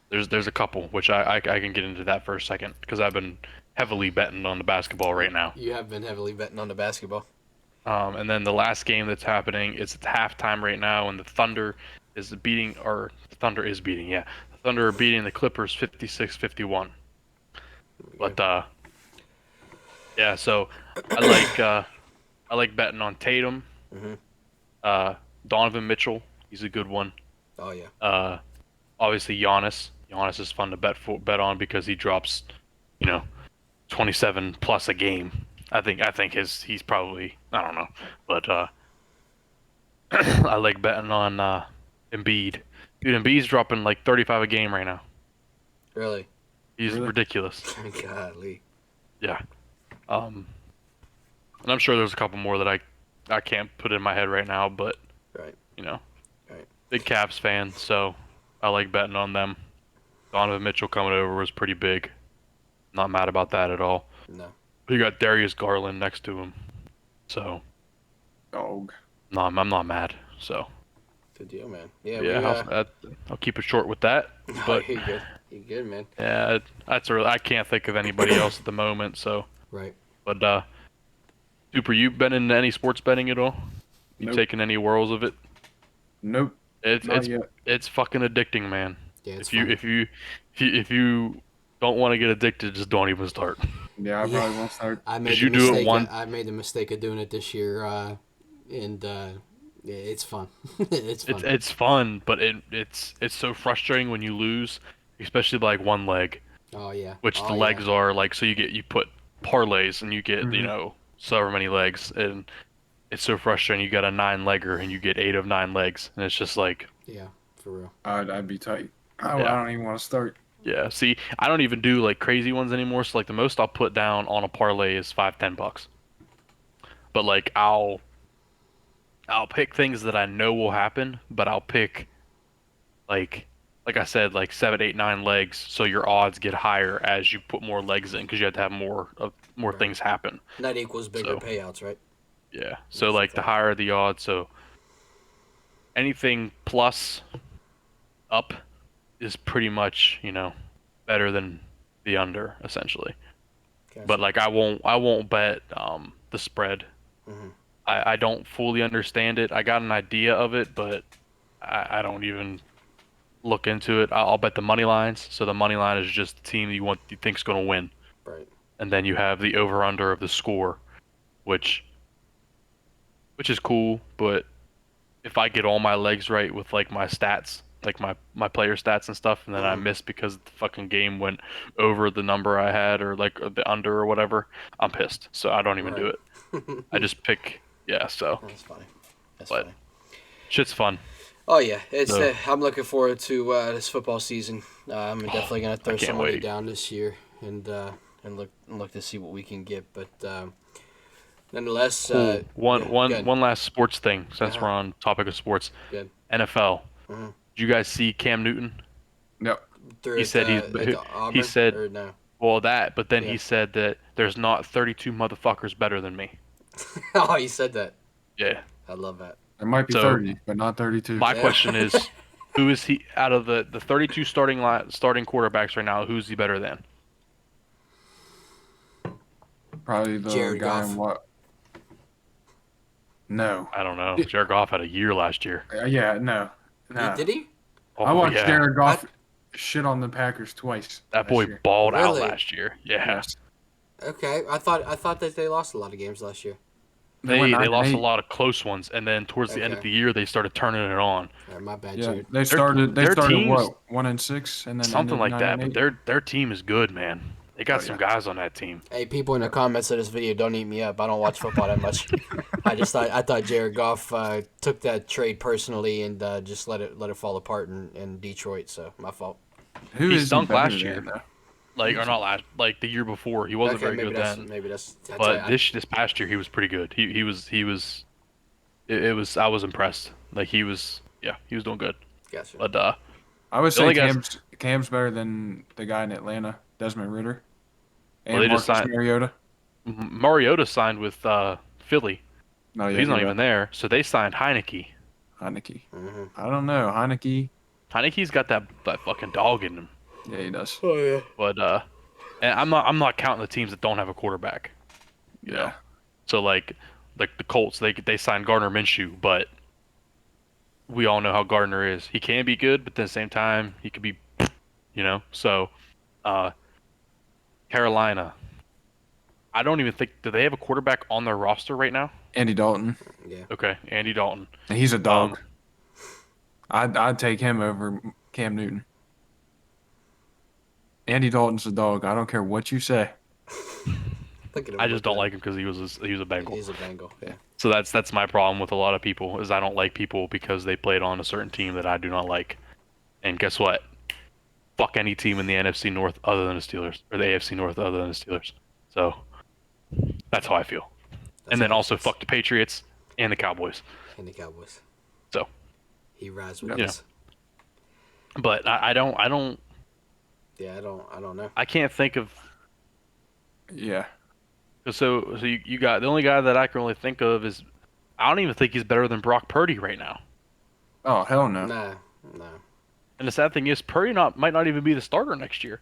there's a couple which I can get into that for a second because I've been heavily betting on the basketball right now. You have been heavily betting on the basketball. And then the last game that's happening is at halftime right now, and the Thunder is beating. Yeah, the Thunder are beating the Clippers 56-51. But yeah, so I like betting on Tatum, Mhm. Donovan Mitchell. He's a good one. Oh yeah. Obviously Giannis. Giannis is fun to bet on because he drops, 27 plus a game. I think he's probably, I don't know, but I like betting on Embiid. Dude, Embiid's dropping like 35 a game right now. Really? He's Really? ridiculous. Golly. Yeah. And I'm sure there's a couple more that I can't put in my head right now, but Right. Right. big Cavs fan, so I like betting on them. Donovan Mitchell coming over was pretty big. Not mad about that at all. No. You got Darius Garland next to him, so Dog. no, I'm not mad. So Good deal, man. Yeah. yeah, I'll keep it short with that. But you're good. You're good, man. yeah, that's really I can't think of anybody else at the moment. So, Right. but Super, you been in any sports betting at all? You Nope. taking any whirls of it? Nope. It's Not it's yet. it's fucking addicting, man. Yeah. It's If you don't want to get addicted, just don't even start. Yeah, I Yeah. probably won't start. I made Did the you do it mistake. one- I made the mistake of doing it this year, and yeah, it's fun. It's fun. It's fun, but it's so frustrating when you lose, especially like one leg, Oh yeah. which Oh, the yeah. legs are like. So you put parlays and you get Mhm. so many legs, and it's so frustrating. You got a 9-legger and you get 8 of 9 legs, and it's just like, Yeah, for real. I'd be tight. I Yeah. don't even want to start. yeah. See, I don't even do like crazy ones anymore. So like the most I'll put down on a parlay is $5-10. But like I'll pick things that I know will happen, but I'll pick like I said, like 7, 8, 9 legs, so your odds get higher as you put more legs in because you have to have more Right. things happen. That equals bigger So- payouts, right? Yeah. So That's like the the thing. higher the odds, so anything plus up is pretty much, better than the under essentially. Gotcha. But like I won't bet the spread. Mhm. I don't fully understand it. I got an idea of it, but I don't even look into it. I'll bet the money lines. So the money line is just the team you think's going to win, Right. and then you have the over under of the score, which is cool. But if I get all my legs right with like my stats, like my player stats and stuff, and then I Mhm. miss because the fucking game went over the number I had or like the under or whatever, I'm pissed. So I don't even do Right. it. I just pick. Yeah. So That's funny. That's But- funny. shit's fun. Oh yeah, it's. So- I'm looking forward to this football season. I'm definitely gonna throw can't some money wait. down this year, and and look to see what we can get. But nonetheless, Cool. good. One last sports thing since Uh-huh. we're on topic of sports. Good. NFL. Mhm. Did you guys see Cam Newton? Yep. Through He at, said at Auburn, he said or no? well that, but then Yeah. he said that there's not 32 motherfuckers better than me. Oh, he said that. Yeah. I love that. There might be So, 30, but not 32. My Yeah. question is, who is he out of the 32 starting quarterbacks right now? Who's he better than? Probably the Jared guy Goff. in what? No. I don't know. Jared Goff had a year last year. Yeah, no. No. Did he? Oh, I watched yeah. Jared Goff shit on the Packers twice. That last boy year. balled out Really? last year. Yeah. Yes. Okay, I thought that they lost a lot of games last year. They went lost a 9-8. lot of close ones, and then towards the end of Okay. the year, they started turning it on. My bad, Yeah, Jared. they started. They their started teams- what 1-6, and then Something ended like that. But 9-8. their team is good, man. They got Oh, some yeah. guys on that team. Hey, people in the comments of this video, don't eat me up. I don't watch football that much. I thought Jared Goff took that trade personally and just let it fall apart in Detroit. So my fault. Who He is stunk better last than, year. though? Or not last, like the year before. He wasn't very good then. Maybe that's But right. this past year, he was pretty good. He was. It was. I was impressed. Like he was doing good. Gotcha. But I would The say only guys- Cam's better than the guy in Atlanta, Desmond Ritter, and Well, they just Marcus signed- Mariota. Mariota signed with Philly. No, yeah, He's not you're even there. So they signed Heineke. right. Heineke. hmm I don't know. Heineke. Heineke's got that fucking dog in him. Yeah, he does. Oh yeah. But and I'm not counting the teams that don't have a quarterback. You know. Yeah. So like the Colts, they signed Gardner Minshew, but we all know how Gardner is. He can be good, but at the same time, he could be, So, Carolina. I don't even think do they have a quarterback on their roster right now? Andy Dalton. Yeah. Okay, Andy Dalton. And he's a dog. Um, I'd take him over Cam Newton. Andy Dalton's a dog. I don't care what you say. Look at him. I just don't like him because he was a Bengal. He's a Bengal. Yeah. So that's my problem with a lot of people is I don't like people because they played on a certain team that I do not like. And guess what? Fuck any team in the NFC North other than the Steelers or the AFC North other than the Steelers. So that's how I feel. And then also fuck the Patriots and the Cowboys. And the Cowboys. So, He rides with Yeah. us. but I don't Yeah, I don't know. I can't think of Yeah. so you got the only guy that I can really think of is I don't even think he's better than Brock Purdy right now. Oh, hell no. Nah. And the sad thing is Purdy might not even be the starter next year.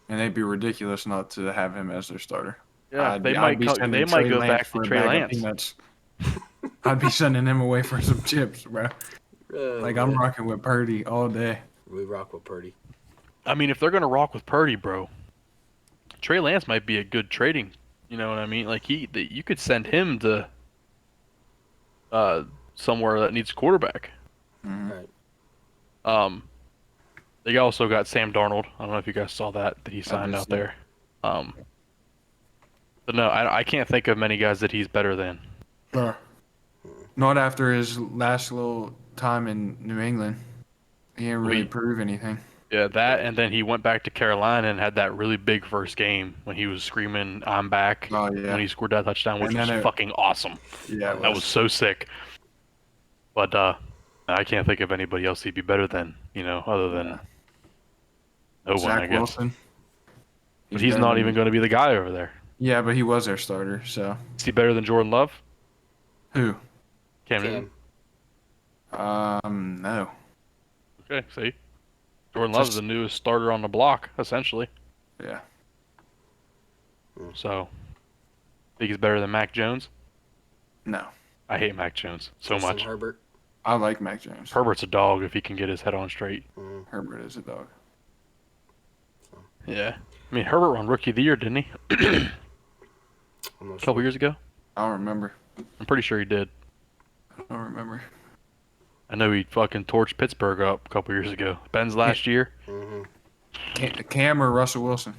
And they'd be ridiculous not to have him as their starter. Yeah, I'd they be might sending go Trey Lance back for to a Trey bag of Lance. peanuts. I'd be sending him away for some chips, bro. Like, I'm rocking with Purdy all day. We rock with Purdy. I mean, if they're gonna rock with Purdy, bro, Trey Lance might be a good trading. You know what I mean? Like you could send him to somewhere that needs a quarterback. Mhm. Right. They also got Sam Darnold. I don't know if you guys saw that he signed did out see. there. But no, I can't think of many guys that he's better than. Not after his last little time in New England. He didn't really Wait. prove anything. Yeah, that and then he went back to Carolina and had that really big first game when he was screaming, "I'm back!" Oh, yeah. when he scored that touchdown, which And was then fucking awesome. Yeah, That was so sick. But I can't think of anybody else he'd be better than, other than no one, I Zach guess. Wilson. But he's better not than- even going to be the guy over there. Yeah, but he was their starter, so. Is he better than Jordan Love? Who? Cam Newton? Cam. No. Okay, see? Jordan Love's Just- the newest starter on the block, essentially. Yeah. So, think he's better than Mac Jones? No. I hate Mac Jones so Justin much. Herbert. I like Mac Jones. Herbert's a dog if he can get his head on straight. Herbert is a dog. Yeah. I mean, Herbert won Rookie of the Year, didn't he? I'm not A couple sure. years ago? I don't remember. I'm pretty sure he did. I don't remember. I know he fucking torched Pittsburgh up a couple years ago. Ben's last year. Cam or Russell Wilson?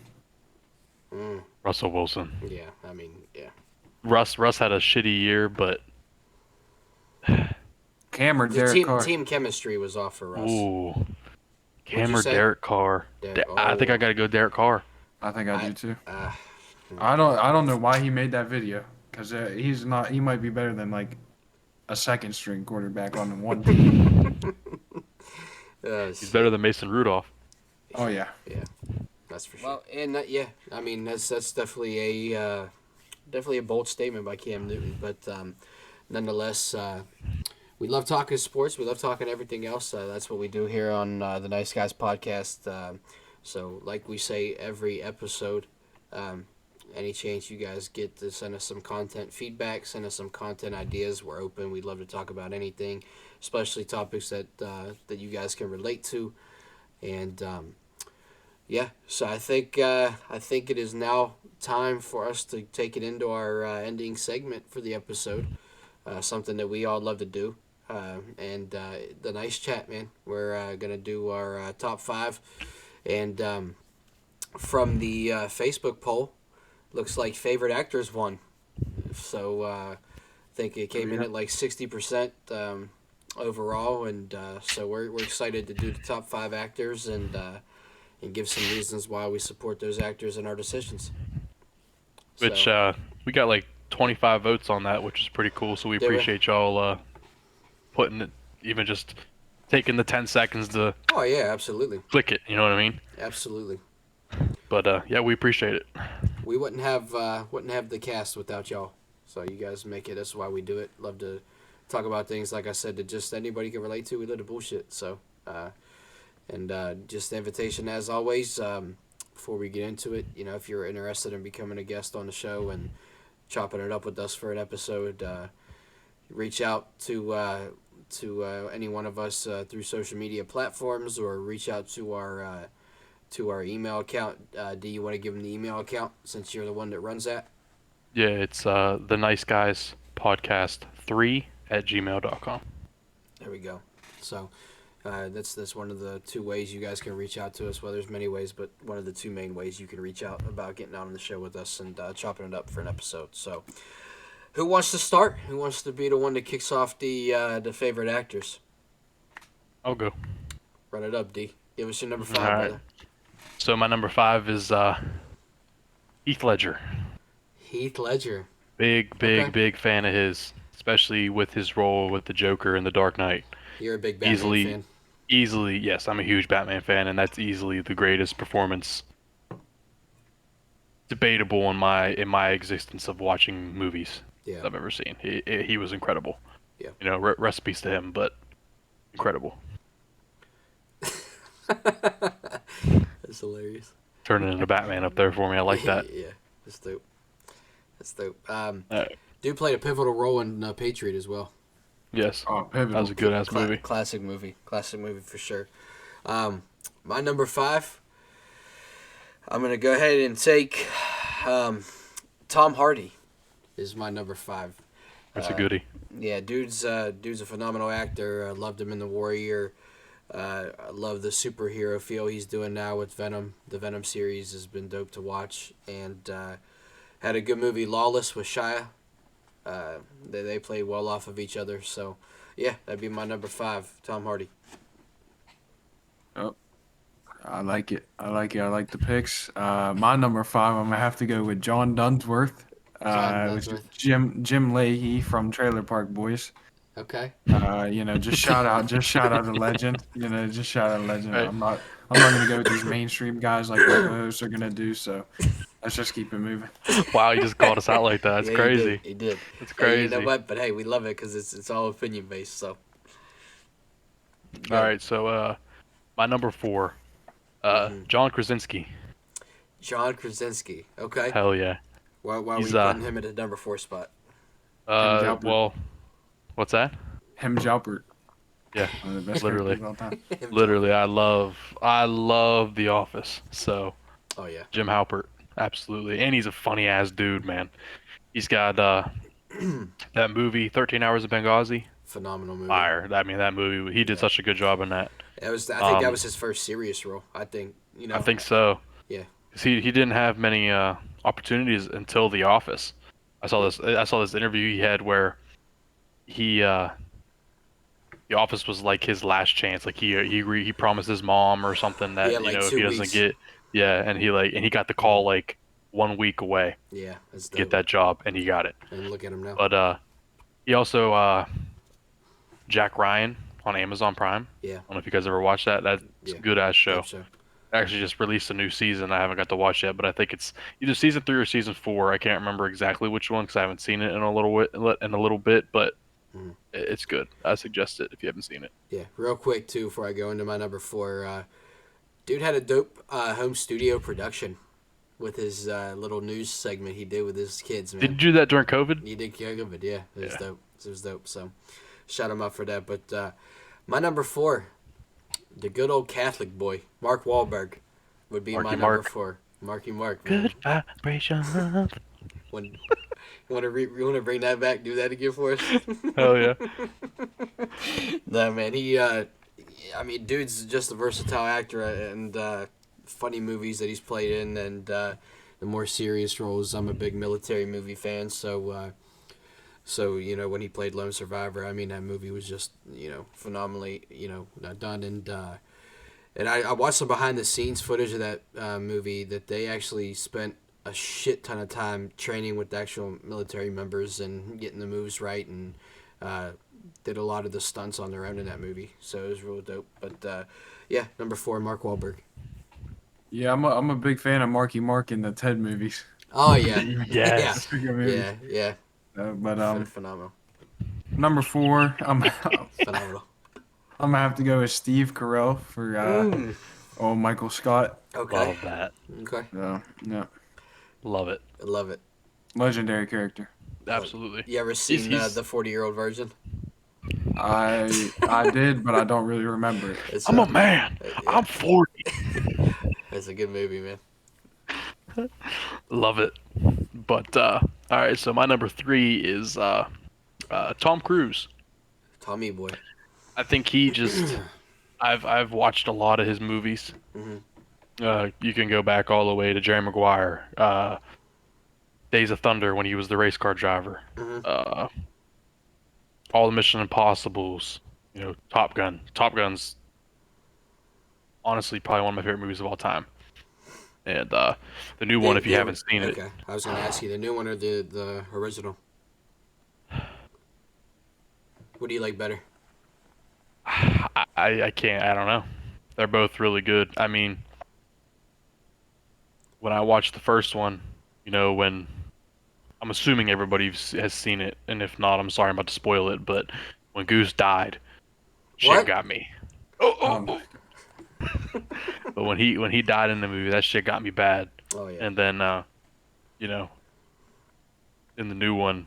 Russell Wilson. Yeah, I mean, yeah. Russ had a shitty year, but Cam or The Derek Carr? team chemistry was off for Russ. ooh, Cam you or say? Derek Carr. Derek- I think I gotta go Derek Carr. I think I do too. Uh, I don't know why he made that video because he's not. He might be better than like a second string quarterback on one team. He's better than Mason Rudolph. Oh yeah. Yeah, that's for sure. Well, and yeah, I mean that's definitely a bold statement by Cam Newton, but nonetheless, we love talking sports. We love talking everything else. That's what we do here on the Nice Guys podcast. So, like we say every episode, any chance you guys get to send us some content feedback, send us some content ideas. We're open. We'd love to talk about anything, especially topics that you guys can relate to. And yeah, so I think it is now time for us to take it into our ending segment for the episode. Something that we all love to do. And the nice chat, man. We're gonna do our top 5, and from the Facebook poll, looks like favorite actors won. So I think it came in at like 60% overall, and so we're excited to do the top 5 actors and give some reasons why we support those actors in our decisions. Which we got like 25 votes on that, which is pretty cool. So we appreciate y'all putting it, even just taking the 10 seconds to. Oh yeah, absolutely. Click it. You know what I mean? Absolutely. But yeah, we appreciate it. We wouldn't have the cast without y'all. So you guys make it. That's why we do it. Love to talk about things, like I said, that just anybody can relate to. We love to bullshit. So, and just the invitation as always. Before we get into it, if you're interested in becoming a guest on the show and chopping it up with us for an episode, reach out to any one of us through social media platforms, or reach out to our email account. Do you want to give them the email account since you're the one that runs that? Yeah, it's the Nice Guys Podcast 3@gmail.com. There we go. So that's one of the 2 ways you guys can reach out to us. Well, there's many ways, but one of the 2 main ways you can reach out about getting on the show with us and chopping it up for an episode. So, who wants to start? Who wants to be the one that kicks off the favorite actors? I'll go. Run it up, D. Give us your number 5, All right. brother. So my number 5 is Heath Ledger. Heath Ledger. Big fan of his, especially with his role with the Joker in The Dark Knight. You're a big Batman fan. Easily, yes, I'm a huge Batman fan, and that's easily the greatest performance debatable in my existence of watching movies I've ever seen. He was incredible. Yeah. Recipes to him, but incredible. That's hilarious. Turning into Batman up there for me. I like that. Yeah, that's dope. That's dope. Dude played a pivotal role in Patriot as well. Yes. Oh, pivotal. That was a good ass movie. Classic movie for sure. My number 5. I'm gonna go ahead and take Tom Hardy. Is my number 5. That's a goodie. Yeah, dude's a phenomenal actor. I loved him in The Warrior. I love the superhero feel he's doing now with Venom. The Venom series has been dope to watch, and had a good movie, Lawless, with Shia. They play well off of each other, so yeah, that'd be my number 5, Tom Hardy. Oh, I like it. I like the picks. My number 5, I'm gonna have to go with John Dunsworth. Which is Jim Leahy from Trailer Park Boys. Okay. Just shout out a legend. Just shout out a legend. Right. I'm not gonna go with these mainstream guys like the hosts are gonna do. So let's just keep it moving. Wow, you just called us out like that. It's crazy. He did. It's crazy. Hey, you know what? But hey, we love it because it's all opinion based. So. All right, so my number 4, John Krasinski. John Krasinski. Okay. Hell yeah. Why are we putting him at a number 4 spot? Well, what's that? Hem Jalpert. Yeah, One of the best literally. characters of all time. Literally, I love The Office. So. Oh yeah. Jim Halpert, absolutely, and he's a funny ass dude, man. He's got that movie, 13 Hours of Benghazi. Phenomenal movie. Fire. I mean, that movie. He did such a good job in that. I think that was his first serious role. I think. I think so. Yeah. 'Cause he didn't have many opportunities until The Office. I saw this interview he had where The Office was like his last chance. Like he promised his mom or something that like if 2 he doesn't weeks. get Yeah, and he got the call like 1 week away Yeah, that's to get dope. that job, and he got it. And look at him now. But he also Jack Ryan on Amazon Prime. Yeah, I don't know if you guys ever watched that. That's yeah, a good ass show. dope show. Actually just released a new season. I haven't got to watch yet, but I think it's either season 3 or season 4. I can't remember exactly which one because I haven't seen it in a little bit, but Mhm. it's good. I suggest it if you haven't seen it. Yeah, real quick too before I go into my number 4. Dude had a dope home studio production with his little news segment he did with his kids, Did man. you do that during COVID? He did care of it, yeah. It was Yeah. dope. It was dope. So, shout him out for that. But my number 4, the good old Catholic boy, Mark Wahlberg, would be my Marky number Mark. 4. Marky Mark. Man. Good vibration. When you want to bring that back, do that again for us. Hell yeah. No man, he. I mean, dude's just a versatile actor and funny movies that he's played in, and the more serious roles. I'm a big military movie fan, so. So when he played Lone Survivor, I mean that movie was just phenomenally done, and I watched some behind the scenes footage of that movie that they actually spent a shit ton of time training with the actual military members and getting the moves right, and did a lot of the stunts on their own in that movie. So it was real dope. But yeah, number 4, Mark Wahlberg. Yeah, I'm a big fan of Marky Mark in the Ted movies. Oh yeah, Yes. That's a good movie. yeah. But Phenomenal, number 4, I'm phenomenal. gonna have to go with Steve Carell for old Michael Scott. Okay, Love that. okay, Yeah, Love it. I love it. legendary character. Absolutely. You ever seen he's- the 40-year-old version? I did, but I don't really remember it. It's, I'm a man. yeah. I'm 40. It's a good movie, man. Love it. But all right, so my number 3 is Tom Cruise. Tommy boy. I think he just I've watched a lot of his movies. Mhm. You can go back all the way to Jerry Maguire, Days of Thunder when he was the race car driver, Mhm. all the Mission Impossibles, Top Gun. Top Gun's honestly probably one of my favorite movies of all time. And the new one, if you haven't seen it, Okay, I was gonna ask you the new one or the original. What do you like better? I can't. I don't know. They're both really good. I mean, when I watched the first one, when I'm assuming everybody has seen it, and if not, I'm sorry, I'm about to spoil it. But when Goose died, shit What? got me. Oh. Um, But when he died in the movie, that shit got me bad. Oh yeah. And then, in the new one,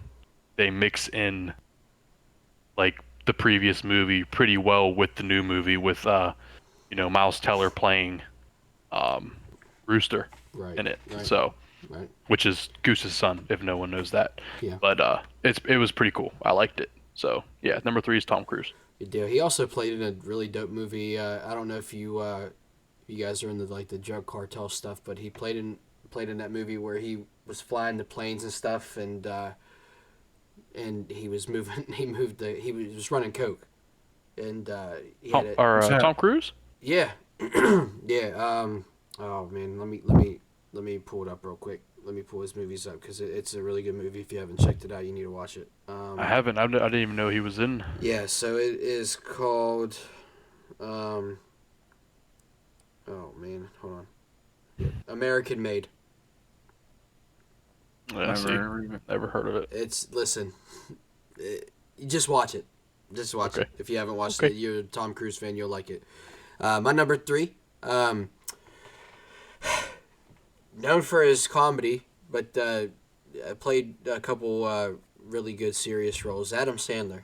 they mix in like the previous movie pretty well with the new movie with Miles Teller playing Rooster Right. in it. Right. So, Right. which is Goose's son, if no one knows that. Yeah. But it was pretty cool. I liked it. So yeah, number 3 is Tom Cruise. Good deal. He also played in a really dope movie. I don't know if you guys are into the drug cartel stuff, but he played in that movie where he was flying the planes and stuff, and he was moving. He was running coke, and he had Tom Cruise. yeah, yeah. Oh man, let me pull it up real quick. Let me pull his movies up because it's a really good movie. If you haven't checked it out, you need to watch it. I haven't. I didn't even know he was in. Yeah, so it is called. Oh man, hold on. Yep. American Made. Yeah, see, never heard of it. Listen, you just watch it. Just watch Okay. it. If you haven't watched Okay. it, you're a Tom Cruise fan, you'll like it. My number 3, known for his comedy, but played a couple really good serious roles. Adam Sandler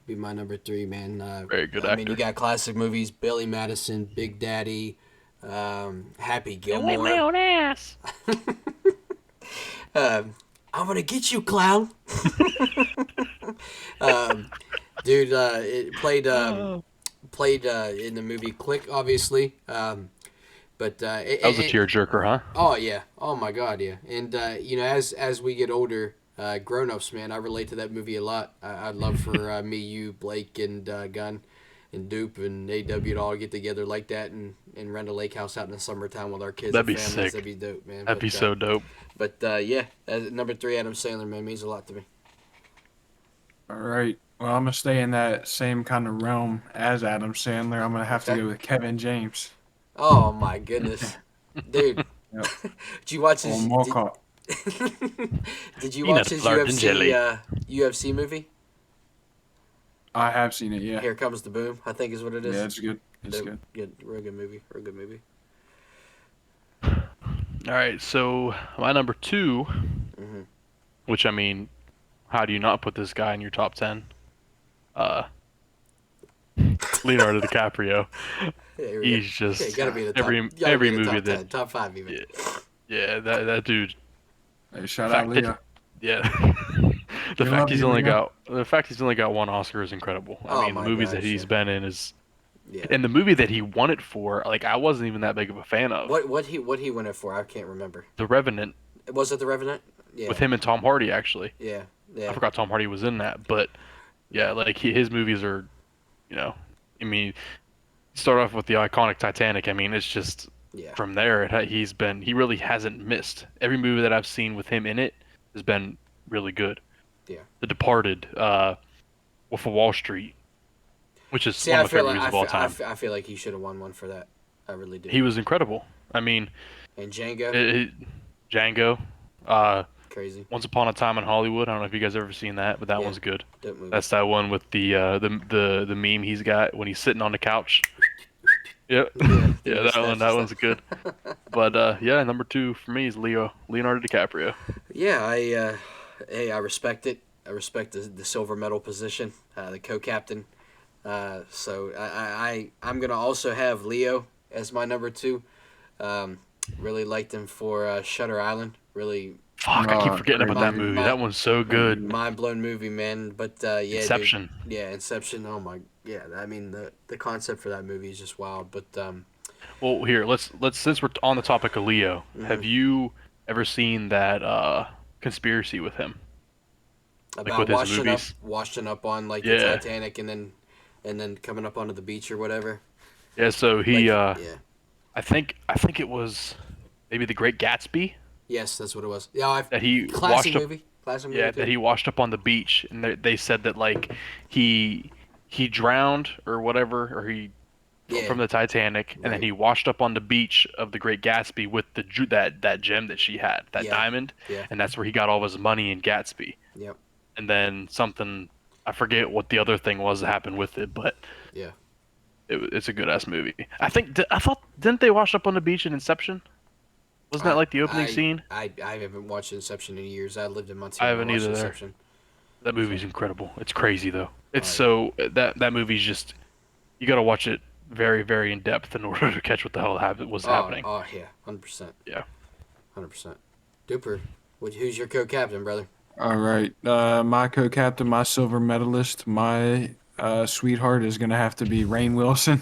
be my number 3, man. Very good I mean, you actor. got classic movies: Billy Madison, Big Daddy, Happy Gilmore. ass. I'm gonna get you, clown. Dude, it played in the movie Click, obviously. But That was a tearjerker, huh? oh yeah, oh my god, yeah. And as we get older, grown-ups, man, I relate to that movie a lot. I'd love for me, you, Blake, and Gunn, and Dupe and AW to all get together like that and rent a lake house out in the summertime with our kids That'd and be families. sick. That'd be dope, man. That'd be so dope. But yeah, number 3, Adam Sandler, man, means a lot to me. All right. Well, I'm gonna stay in that same kind of realm as Adam Sandler. I'm gonna have to Okay. go with Kevin James. Oh my goodness, dude! Yep. Did you watch his? On Walcott. Did you Peanut watch his butter and jelly. UFC movie? I have seen it. Yeah. Here Comes the Boom, I think is what it is. Yeah, it's good. It's good. Real good movie. Real good movie. All right, so my number 2, Mm-hmm. which I mean, how do you not put this guy in your top 10? Leonardo DiCaprio. Yeah, here we go. He's just Yeah, you gotta be in the top. every be in the movie top 10, top 5 even. yeah, that dude. Hey, shout Fact out that- Leo. Yeah. We love you, Leo. The fact he's only got 1 Oscar is incredible. Oh I mean, the my movies gosh, that he's yeah. been in is, Yeah. and the movie that he won it for, like I wasn't even that big of a fan of. What he won it for? I can't remember. The Revenant Was it The Revenant? Yeah. with him and Tom Hardy actually. Yeah. I Yeah. forgot Tom Hardy was in that, but yeah, like his movies are, I mean, start off with the iconic Titanic. I mean, it's just Yeah. from there he really hasn't missed. Every movie that I've seen with him in it has been really good. Yeah. The Departed, Wolf of Wall Street, which is See, one I of my feel favorite like movies of all time. I feel like he should have won one for that. I really do. He was incredible. I mean, And Django, Django, crazy, Once Upon a Time in Hollywood. I don't know if you guys ever seen that, but that Yeah. one's good. dope movie. That's that one with the meme he's got when he's sitting on the couch. Yep. Yeah, Yeah, the that one. That mustache one's and good. But yeah, number 2 for me is Leonardo DiCaprio. Yeah, I respect it. I respect the silver medal position, the co-captain. So I'm gonna also have Leo as my number 2. Really liked him for Shutter Island. Really Fuck, I keep forgetting about that my- movie. my- That one's so good. mind blown movie, man. But yeah, dude. Inception. Yeah, Inception. Oh my, yeah. I mean the concept for that movie is just wild. But Well, here let's since we're on the topic of Leo, Mhm. have you ever seen that Conspiracy with him? about with his movies. washing up on like the Yeah. Titanic and then coming up onto the beach or whatever. Yeah. So he, Like, yeah. I think it was maybe The Great Gatsby Yes, that's what it was. Yeah, that he classic washed up. movie. Classic movie. Yeah, too. that he washed up on the beach, and they said that like he drowned or whatever, or he Yeah. from the Titanic, and then Right. he washed up on the beach of the Great Gatsby with that gem that she had, that Yeah. diamond, Yeah. and that's where he got all of his money in Gatsby. Yep. And then something, I forget what the other thing was that happened with it, but Yeah. it's a good ass movie. I thought didn't they wash up on the beach in Inception? Wasn't that like the opening scene? I haven't watched Inception in years. I lived in Montana. I haven't when watched either there. Inception. That movie's incredible. It's crazy though. It's Right. so that movie's just, you got to watch it very very in depth in order to catch what the hell was happening. Oh yeah, 100%. Yeah. 100%. Duper. Who's your co-captain, brother? All right. My co-captain, my silver medalist, my sweetheart is gonna have to be Rainn Wilson.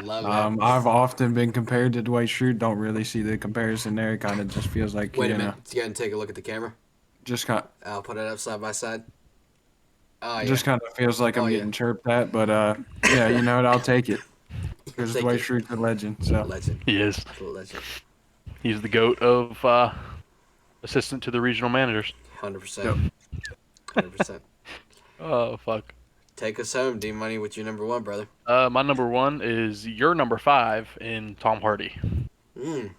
Love it. I've often been compared to Dwight Schrute. Don't really see the comparison there. It kind of just feels like Wait a you know, minute. Let's go ahead and take a look at the camera. just kind I'll put it up side by side. Oh yeah. just kind of feels like I'm Oh, yeah. getting chirped at. But yeah, you know what? I'll take it. Because Take Dwight it. Schrute's a legend. So Legend. He is. Legend. He's the goat of assistant to the regional managers. 100%. 100%. Oh fuck. Take us home, D Money, with your number 1, brother. My number 1 is your number 5 in Tom Hardy. Mm.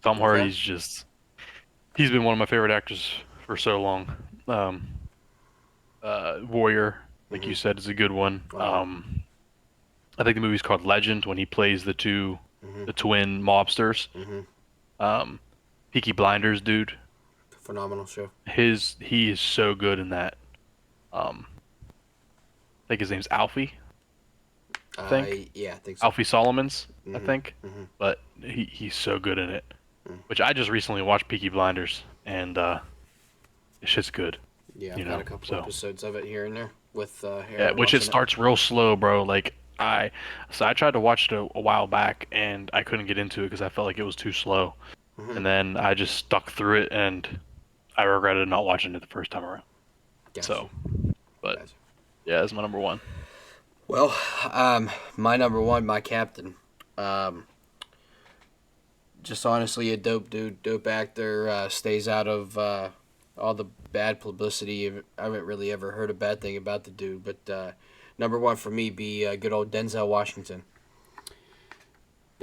Tom Okay. Hardy's just, he's been one of my favorite actors for so long. Warrior, like you said, is a good one. Wow. I think the movie's called Legend when he plays the twin mobsters. Mhm. Peaky Blinders, dude. Phenomenal show. He is so good in that. I think his name's Alfie. think. Yeah, I think so. Alfie Solomons, I Mhm, think. mhm. But he's so good in it. Mm. Which I just recently watched Peaky Blinders, and it's just good. Yeah, I've you got know, a couple so. episodes of it here and there with Yeah, Harold which it watching starts real slow, bro. Like I tried to watch it a while back, and I couldn't get into it because I felt like it was too slow. Mhm. And then I just stuck through it, and I regretted not watching it the first time around. Gotcha. So, but Gotcha. yeah, that's my number 1. Well, my number one, my captain. Um, just honestly a dope dude, dope actor. Stays out of all the bad publicity. I haven't really ever heard a bad thing about the dude. But number one for me be good old Denzel Washington.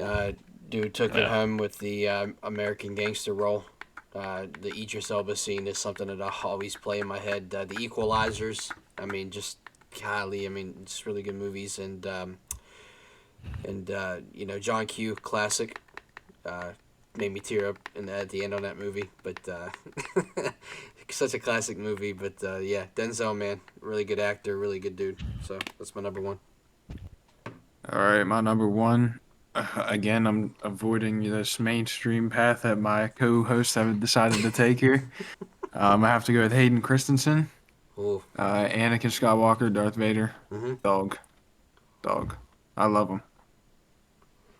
Uh, Dude took it Yeah. home with the American Gangster role. The Idris Elba scene is something that I always play in my head. The Equalizers. I mean, just golly. I mean, it's really good movies and you know John Q classic. Uh, Made me tear up at the end on that movie, but such a classic movie. But yeah, Denzel, man, really good actor, really good dude. So that's my number one. All right, my number one. Again, I'm avoiding this mainstream path that my co-hosts have decided to take here. I have to go with Hayden Christensen, Ooh. Anakin Skywalker, Darth Vader, Hmm. dog, dog. I love him.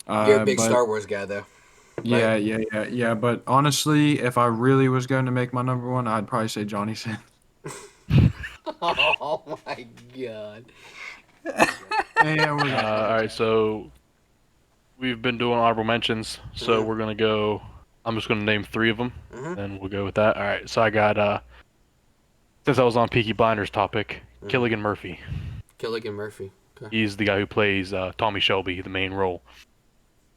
You're a big But Star Wars guy, though. yeah. But honestly, if I really was going to make my number one, I'd probably say Johnny Sins. Oh my god. Yeah, we're All right, so we've been doing honorable mentions, so Mhm. we're gonna go. I'm just gonna name three of them, Mhm. and we'll go with that. All right, so I got since I was on Peaky Blinders topic, Mhm. Killigan Murphy. Killigan Murphy. Okay. He's the guy who plays Tommy Shelby, the main role,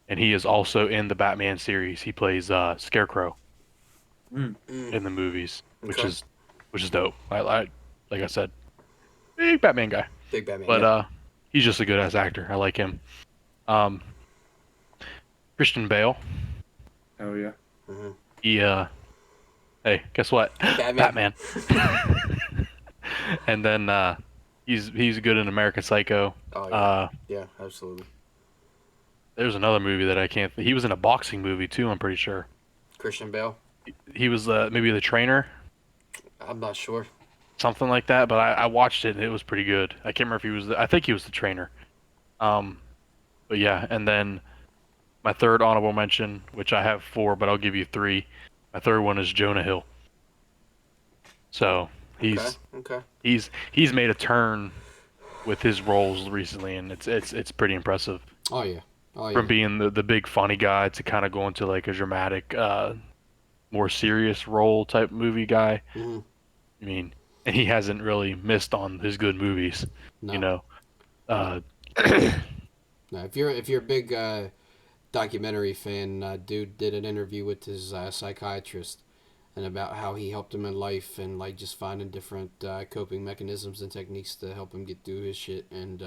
and he is also in the Batman series. He plays Scarecrow Mm. in the movies, which Okay. is dope. I like I said, big Batman guy, Big Batman. but Yeah. he's just a good ass actor. I like him. Um, Christian Bale. Oh yeah. Mhm. He hey, guess what? Batman. And then he's good in American Psycho. Oh yeah. Uh, Yeah. Absolutely. there's another movie that I can't. He was in a boxing movie too. I'm pretty sure. Christian Bale. He was maybe the trainer, I'm not sure. something like that. But I watched it and it was pretty good. I can't remember if he was. I think he was the trainer. Um, but yeah, and then my third honorable mention, which I have four, but I'll give you three. My third one is Jonah Hill. So he's Okay. Okay. he's made a turn with his roles recently, and it's pretty impressive. Oh yeah. Oh yeah. From being the big funny guy to kind of going to like a dramatic, more serious role type movie guy. Hmm. I mean, and he hasn't really missed on his good movies, No. you know. Uh, No. If you're a big documentary fan, dude did an interview with his psychiatrist and about how he helped him in life and like just finding different coping mechanisms and techniques to help him get through his shit. And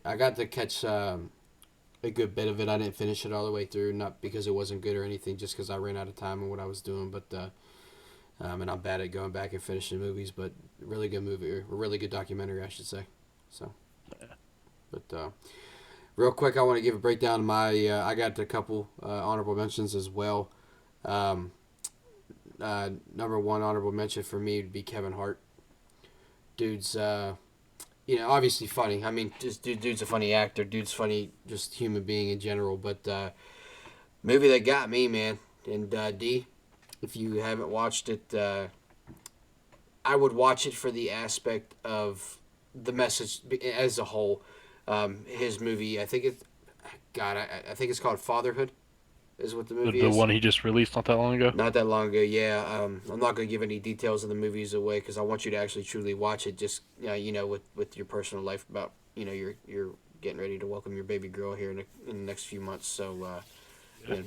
I got to catch a good bit of it. I didn't finish it all the way through, not because it wasn't good or anything, just because I ran out of time and what I was doing. But and I'm bad at going back and finishing movies, but really good movie, or a really good documentary, I should say. So, but real quick, I want to give a breakdown of my. I got a couple honorable mentions as well. Um, Number one honorable mention for me would be Kevin Hart. Dude's, obviously funny. I mean, just dude's a funny actor. Dude's funny, just human being in general. But movie that got me, man. And D, if you haven't watched it, I would watch it for the aspect of the message as a whole. His movie, I think it, God, I think it's called Fatherhood, is what the movie the is. one he just released not that long ago. Not that long ago, yeah. I'm not going to give any details of the movies away because I want you to actually truly watch it. Just with your personal life about you're getting ready to welcome your baby girl here in the next few months. So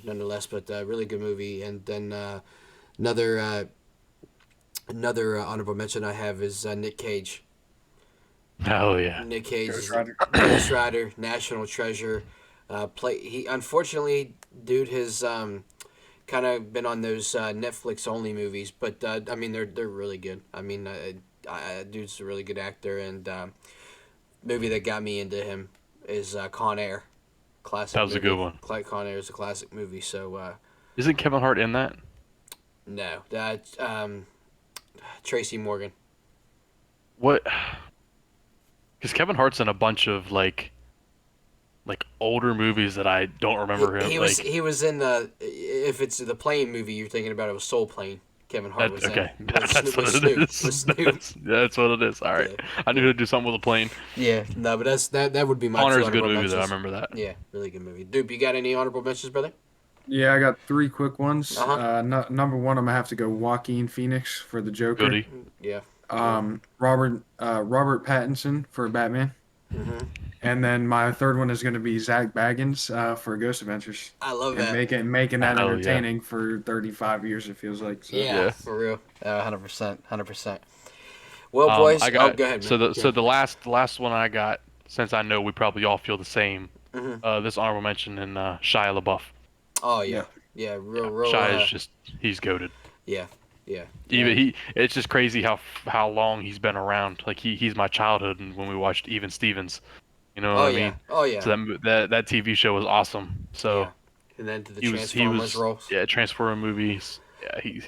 nonetheless, but really good movie. And then another honorable mention I have is Nick Cage. Oh yeah. Nick Cage Ghost is Rider. Ghost Rider, national treasure. He unfortunately, dude has kind of been on those Netflix only movies, but I mean they're really good. I mean, dude's a really good actor, and movie that got me into him is Con Air, classic. That was a movie. good one. Con Air is a classic movie. So Isn't Kevin Hart in that? no, that Tracy Morgan. What? Because Kevin Hart's in a bunch of like older movies that I don't remember him. He was in if it's the plane movie you're thinking about, it was Soul Plane. Kevin Hart was Okay, in. that's With what it Snoop. is. With Snoop. That's what it is. All right, I knew to do something with a plane. Yeah, no, but that would be my Connor two is a good honorable movie though. I mentions. remember that. Yeah, really good movie. Dude, you got any honorable mentions, brother? Yeah, I got three quick ones. Uh-huh. Number one, I'm gonna have to go Joaquin Phoenix for the Joker. Goody. Yeah. Robert Pattinson for Batman. Mm-hmm. And then my third one is going to be Zach Baggins for Ghost Adventures. I love And that. making that Oh, yeah. entertaining for 35 years, it feels like. So. Yeah, Yeah. for real. 100%. 100%. Well, boys, I got go ahead, man. so the last one I got, since I know we probably all feel the same. Mhm. This honorable mention in Shia LaBeouf. Oh, yeah. Yeah, real. Shia is just he's goated. Yeah. Yeah. Even it's just crazy how long he's been around. Like he's my childhood, and when we watched Even Stevens, you know what I mean? Oh, yeah. So that TV show was awesome. So Yeah. And then to the he Transformers was roles. yeah, Transformer movies. Yeah, he's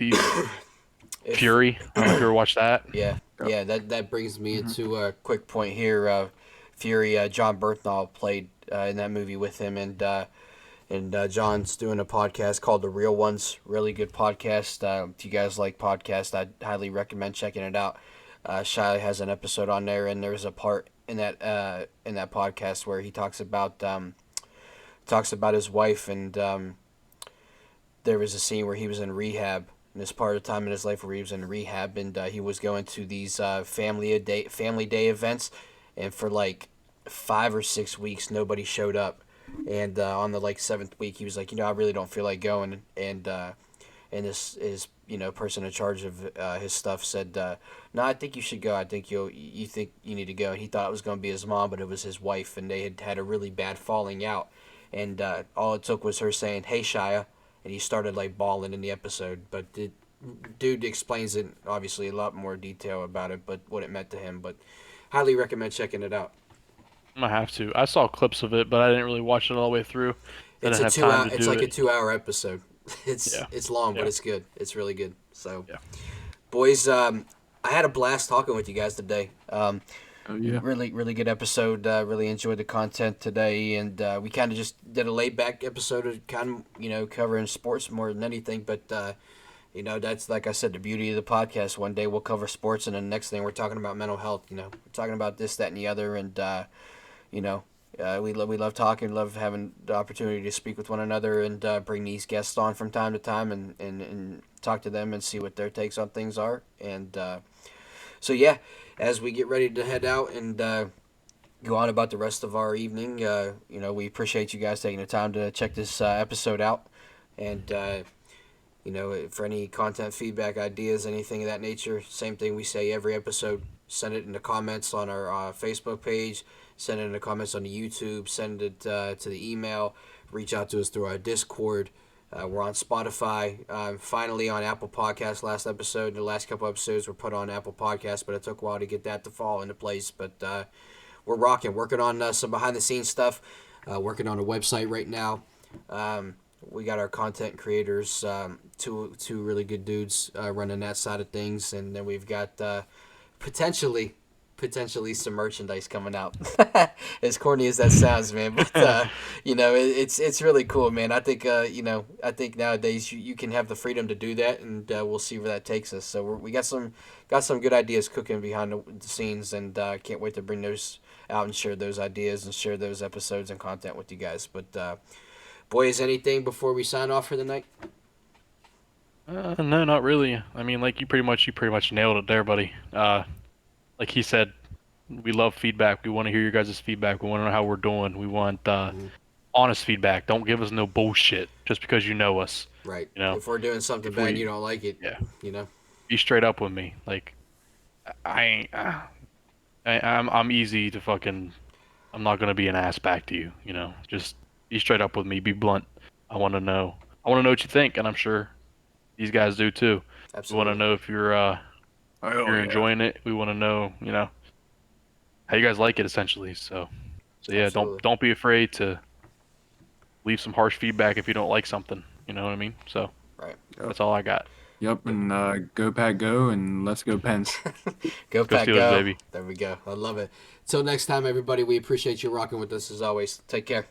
If- Fury. I don't know if you ever watched that. Yeah. Yeah, that brings me into a quick point here. Fury, John Bernthal played in that movie with him, and John's doing a podcast called The Real Ones. Really good podcast. If you guys like podcasts, I'd highly recommend checking it out. Shia has an episode on there, and there's a part in that podcast where he talks about his wife, and there was a scene where he was in rehab. And this part of the time in his life where he was in rehab, and he was going to these family day events, and for like 5 or 6 weeks nobody showed up. And on the like 7th week, he was like, I really don't feel like going. And this is person in charge of his stuff said, no, I think you should go. I think you think you need to go. And he thought it was going to be his mom, but it was his wife, and they had a really bad falling out. And all it took was her saying, "Hey, Shia," and he started like bawling in the episode. But the dude explains it obviously a lot more detail about it, but what it meant to him. But highly recommend checking it out. I'm gonna have to. I saw clips of it, but I didn't really watch it all the way through. I It's didn't a have 2 time hour. to It's do like it. a 2 hour episode. It's Yeah. it's long, but Yeah. it's good. It's really good. So, Yeah. boys, I had a blast talking with you guys today. Oh, yeah. Really, really good episode. Really enjoyed the content today, and we kind of just did a laid back episode of kind of covering sports more than anything. But that's like I said, the beauty of the podcast. One day we'll cover sports, and then the next thing we're talking about mental health. We're talking about this, that, and the other, and we love talking, love having the opportunity to speak with one another, and bring these guests on from time to time, and talk to them and see what their takes on things are. And so yeah, as we get ready to head out and go on about the rest of our evening, we appreciate you guys taking the time to check this episode out, and for any content feedback, ideas, anything of that nature, same thing we say every episode. Send it in the comments on our Facebook page. Send it in the comments on the YouTube. Send it to the email. Reach out to us through our Discord. We're on Spotify. Finally on Apple Podcasts. The last couple episodes were put on Apple Podcasts, but it took a while to get that to fall into place. But we're working on some behind the scenes stuff. Working on a website right now. We got our content creators, two really good dudes running that side of things, and then we've got potentially some merchandise coming out. As corny as that sounds, man, but it's really cool, man. I think I think nowadays you can have the freedom to do that, and we'll see where that takes us. So we got some good ideas cooking behind the scenes, and can't wait to bring those out and share those ideas and share those episodes and content with you guys. But boys, anything before we sign off for the night? No, not really. I mean, like you pretty much nailed it there, buddy. Like he said, we love feedback. We want to hear your guys' feedback. We want to know how we're doing. We want honest feedback. Don't give us no bullshit just because you know us. Right. If we're doing something bad and you don't like it, yeah. Be straight up with me. Like, I'm easy to fucking. I'm not gonna be an ass back to you. Just be straight up with me. Be blunt. I want to know. I want to know what you think, and I'm sure these guys do too. Absolutely. We want to know if you're enjoying it. We want to know, how you guys like it, essentially. So yeah, Absolutely. don't be afraid to leave some harsh feedback if you don't like something. You know what I mean? So Right. that's all I got. Yep, and go Pack Go, and let's go Pens. Go Pack Steelers, Go. baby. There we go. I love it. Till next time, everybody, we appreciate you rocking with us as always. Take care.